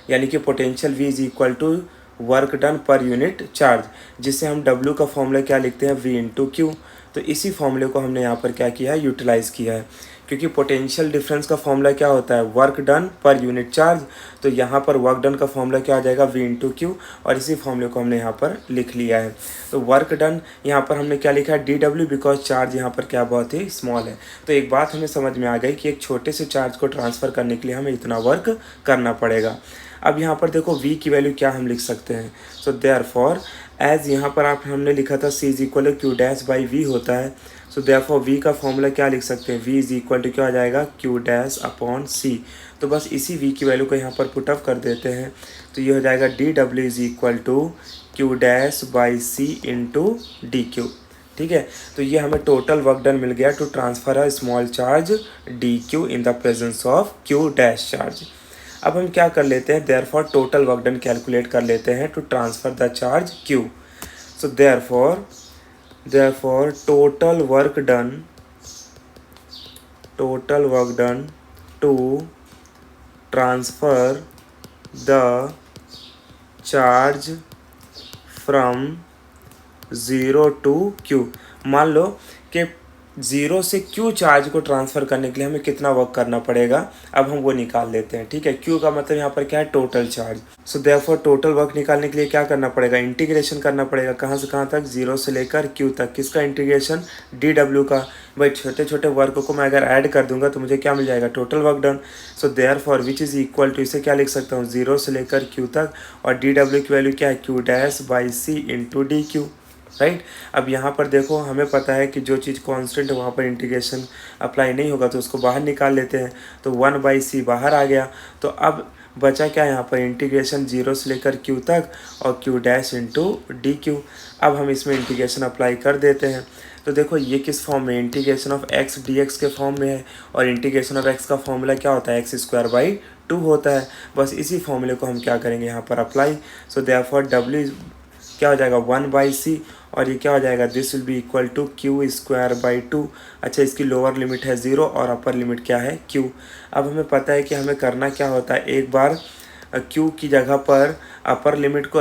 यानी कि potential V is equal to work done per unit charge, जिससे हम डब्ल्यू का फॉर्मूला क्या लिखते हैं, वी इंटू क्यू। तो इसी फॉर्मूले को हमने यहाँ पर क्या किया है, यूटिलाइज़ किया है, क्योंकि पोटेंशियल डिफरेंस का फॉर्मूला क्या होता है, work done per unit charge. तो यहाँ पर वर्क डन का फॉर्मूला क्या आ जाएगा, वी इंटू क्यू, और इसी फॉर्मूले को हमने यहाँ पर लिख लिया है। तो वर्क डन यहाँ पर हमने क्या लिखा है, डी डब्ल्यू, बिकॉज चार्ज यहाँ पर क्या बहुत ही स्मॉल है। तो एक बात हमें समझ में आ गई कि एक छोटे से चार्ज को ट्रांसफ़र करने के लिए हमें इतना वर्क करना पड़ेगा। अब यहाँ पर देखो v की वैल्यू क्या हम लिख सकते हैं, सो देयरफॉर एज यहाँ पर आप हमने लिखा था c is equal to Q dash by V होता है। सो देयरफॉर v का फॉर्मूला क्या लिख सकते हैं, v इज इक्वल टू क्या हो जाएगा, क्यू डैश अपॉन c। तो बस इसी v की वैल्यू को यहाँ पर पुटअप कर देते हैं, तो ये हो जाएगा D W is equal to Q dash by C into D Q. ठीक है, तो ये हमें टोटल वर्क डन मिल गया to transfer a small charge D Q in the presence of Q dash charge. अब हम क्या कर लेते हैं, therefore total work done calculate कर लेते हैं to transfer the charge Q. So therefore total work done to transfer the charge from zero to Q. मान लो कि ज़ीरो से क्यू चार्ज को ट्रांसफ़र करने के लिए हमें कितना वर्क करना पड़ेगा, अब हम वो निकाल लेते हैं। ठीक है, क्यू का मतलब यहाँ पर क्या है, टोटल चार्ज। सो देयरफॉर टोटल वर्क निकालने के लिए क्या करना पड़ेगा, इंटीग्रेशन करना पड़ेगा, कहाँ से कहाँ तक, ज़ीरो से लेकर क्यू तक। किसका इंटीग्रेशन, डी डब्ल्यू का। भाई छोटे छोटे वर्क को मैं अगर ऐड कर दूंगा तो मुझे क्या मिल जाएगा, total work done. So therefore which is equal to, इसे क्या लिख सकता हूँ, ज़ीरो से लेकर क्यू तक, और डी डब्ल्यू की वैल्यू क्या है, Q dash by C into D Q. Right, अब यहाँ पर देखो हमें पता है कि जो चीज़ कांस्टेंट है वहाँ पर इंटीग्रेशन अप्लाई नहीं होगा, तो उसको बाहर निकाल लेते हैं। तो 1/c बाहर आ गया, तो अब बचा क्या यहाँ पर, इंटीग्रेशन ज़ीरो से लेकर क्यू तक और Q dash into D Q. अब हम इसमें इंटीग्रेशन अप्लाई कर देते हैं। तो देखो ये किस फॉर्म में, इंटीग्रेशन ऑफ x dx के फॉर्म में है, और इंटीग्रेशन ऑफ x का फॉर्मूला क्या होता है, x² / 2 होता है। बस इसी फॉर्मूले को हम क्या करेंगे यहाँ पर अप्लाई। सो देयरफॉर w क्या हो जाएगा, 1/c, और ये क्या हो जाएगा, this will be equal to q² / 2। अच्छा, इसकी लोअर लिमिट है 0 और अपर लिमिट क्या है, q। अब हमें पता है कि हमें करना क्या होता है, एक बार q की जगह पर अपर लिमिट को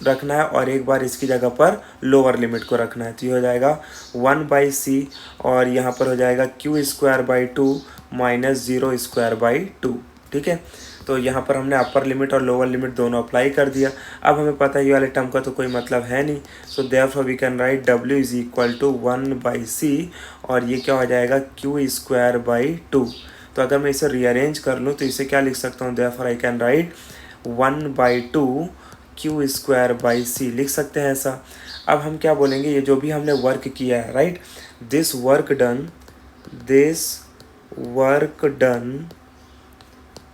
रखना है और एक बार इसकी जगह पर लोअर लिमिट को रखना है। तो ये हो जाएगा 1/c, और यहाँ पर हो जाएगा q² / 2 माइनस 0² / 2। ठीक है, तो यहाँ पर हमने अपर लिमिट और लोअर लिमिट दोनों अप्लाई कर दिया। अब हमें पता है ये वाले टर्म का तो कोई मतलब है नहीं। So therefore we can write w is equal to 1/c, और ये क्या हो जाएगा, q² / 2। तो अगर मैं इसे रीअरेंज कर लूँ तो इसे क्या लिख सकता हूँ, therefore I can right 1/2 q² / c लिख सकते हैं ऐसा। अब हम क्या बोलेंगे, ये जो भी हमने वर्क किया है, right, this work done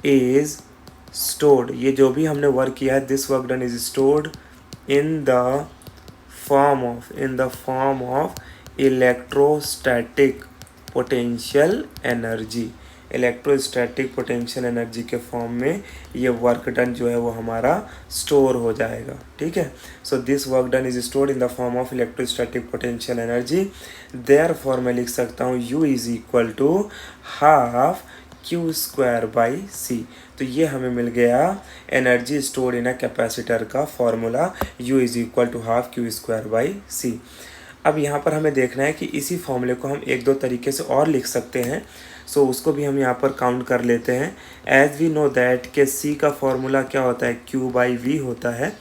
is stored, ये जो भी हमने वर्क किया है, this work done is stored in the form of electrostatic potential energy. Electrostatic potential energy के फॉर्म में ये वर्क डन जो है वो हमारा स्टोर हो जाएगा। ठीक है, so this work done is stored in the form of electrostatic potential energy. Therefore मैं लिख सकता हूँ u is equal to half q² / c। तो ये हमें मिल गया energy stored in a capacitor का formula, u is equal to half q² / c। अब यहाँ पर हमें देखना है कि इसी फॉर्मूले को हम एक दो तरीके से और लिख सकते हैं। सो उसको भी हम यहाँ पर काउंट कर लेते हैं। एज वी नो दैट के c का फॉर्मूला क्या होता है, q/v होता है।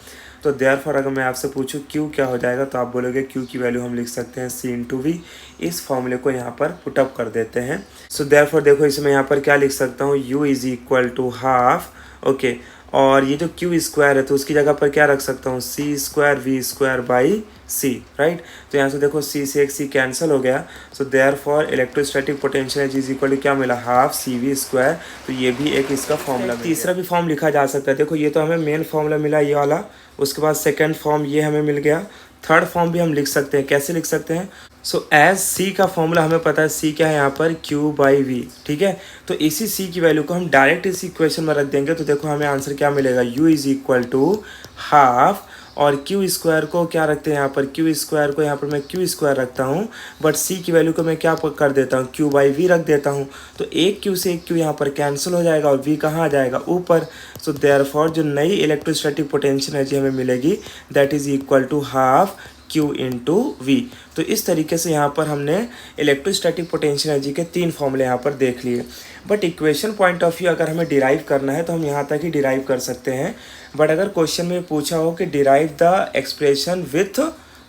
तो देयरफॉर अगर मैं आपसे पूछूं q क्या हो जाएगा, तो आप बोलोगे q की वैल्यू हम लिख सकते हैं c × v। इस फॉर्मूले को यहाँ पर पुटअप कर देते हैं। सो देयरफॉर देखो इसमें यहाँ पर क्या लिख सकता हूँ, u is equal to half, okay, और ये जो q² है तो उसकी जगह पर क्या रख सकता हूँ, c² v² / c। राइट, तो यहाँ से देखो c से एक c कैंसिल हो गया। So therefore electrostatic potential energy is equal to क्या मिला, हाफ cv²। तो ये भी एक इसका फॉर्मूला। तीसरा भी फॉर्म लिखा जा सकता है। देखो ये तो हमें मेन फॉर्मूला मिला ये वाला, उसके बाद सेकेंड फॉर्म ये हमें मिल गया। थर्ड फॉर्म भी हम लिख सकते हैं, कैसे लिख सकते हैं, सो एज सी का फॉर्मूला हमें पता है, सी क्या है यहाँ पर, क्यू बाई वी, ठीक है। तो इसी सी की वैल्यू को हम डायरेक्ट इस इक्वेशन में रख देंगे तो देखो हमें आंसर क्या मिलेगा, U is equal to half, और क्यू स्क्वायर को क्या रखते हैं यहाँ पर, क्यू स्क्वायर को यहाँ पर मैं क्यू स्क्वायर रखता हूँ, बट सी की वैल्यू को मैं क्या कर देता हूँ, क्यू बाई वी रख देता हूँ। तो एक क्यू से एक क्यू यहाँ पर कैंसिल हो जाएगा और वी कहाँ आ जाएगा, ऊपर। सो देयरफॉर जो नई इलेक्ट्रोस्टैटिक पोटेंशियल एनर्जी हमें मिलेगी that is equal to half Q into V. तो इस तरीके से यहाँ पर हमने इलेक्ट्रोस्टैटिक पोटेंशियल एनर्जी के 3 फॉर्मूले यहाँ पर देख लिए। But equation point of view अगर हमें डिराइव करना है तो हम यहाँ तक ही डिराइव कर सकते हैं। बट अगर क्वेश्चन में पूछा हो कि derive the expression with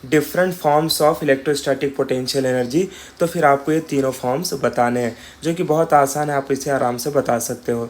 different forms of electrostatic potential energy, तो फिर आपको ये तीनों फॉर्म्स बताने हैं, जो कि बहुत आसान है, आप इसे आराम से बता सकते हो।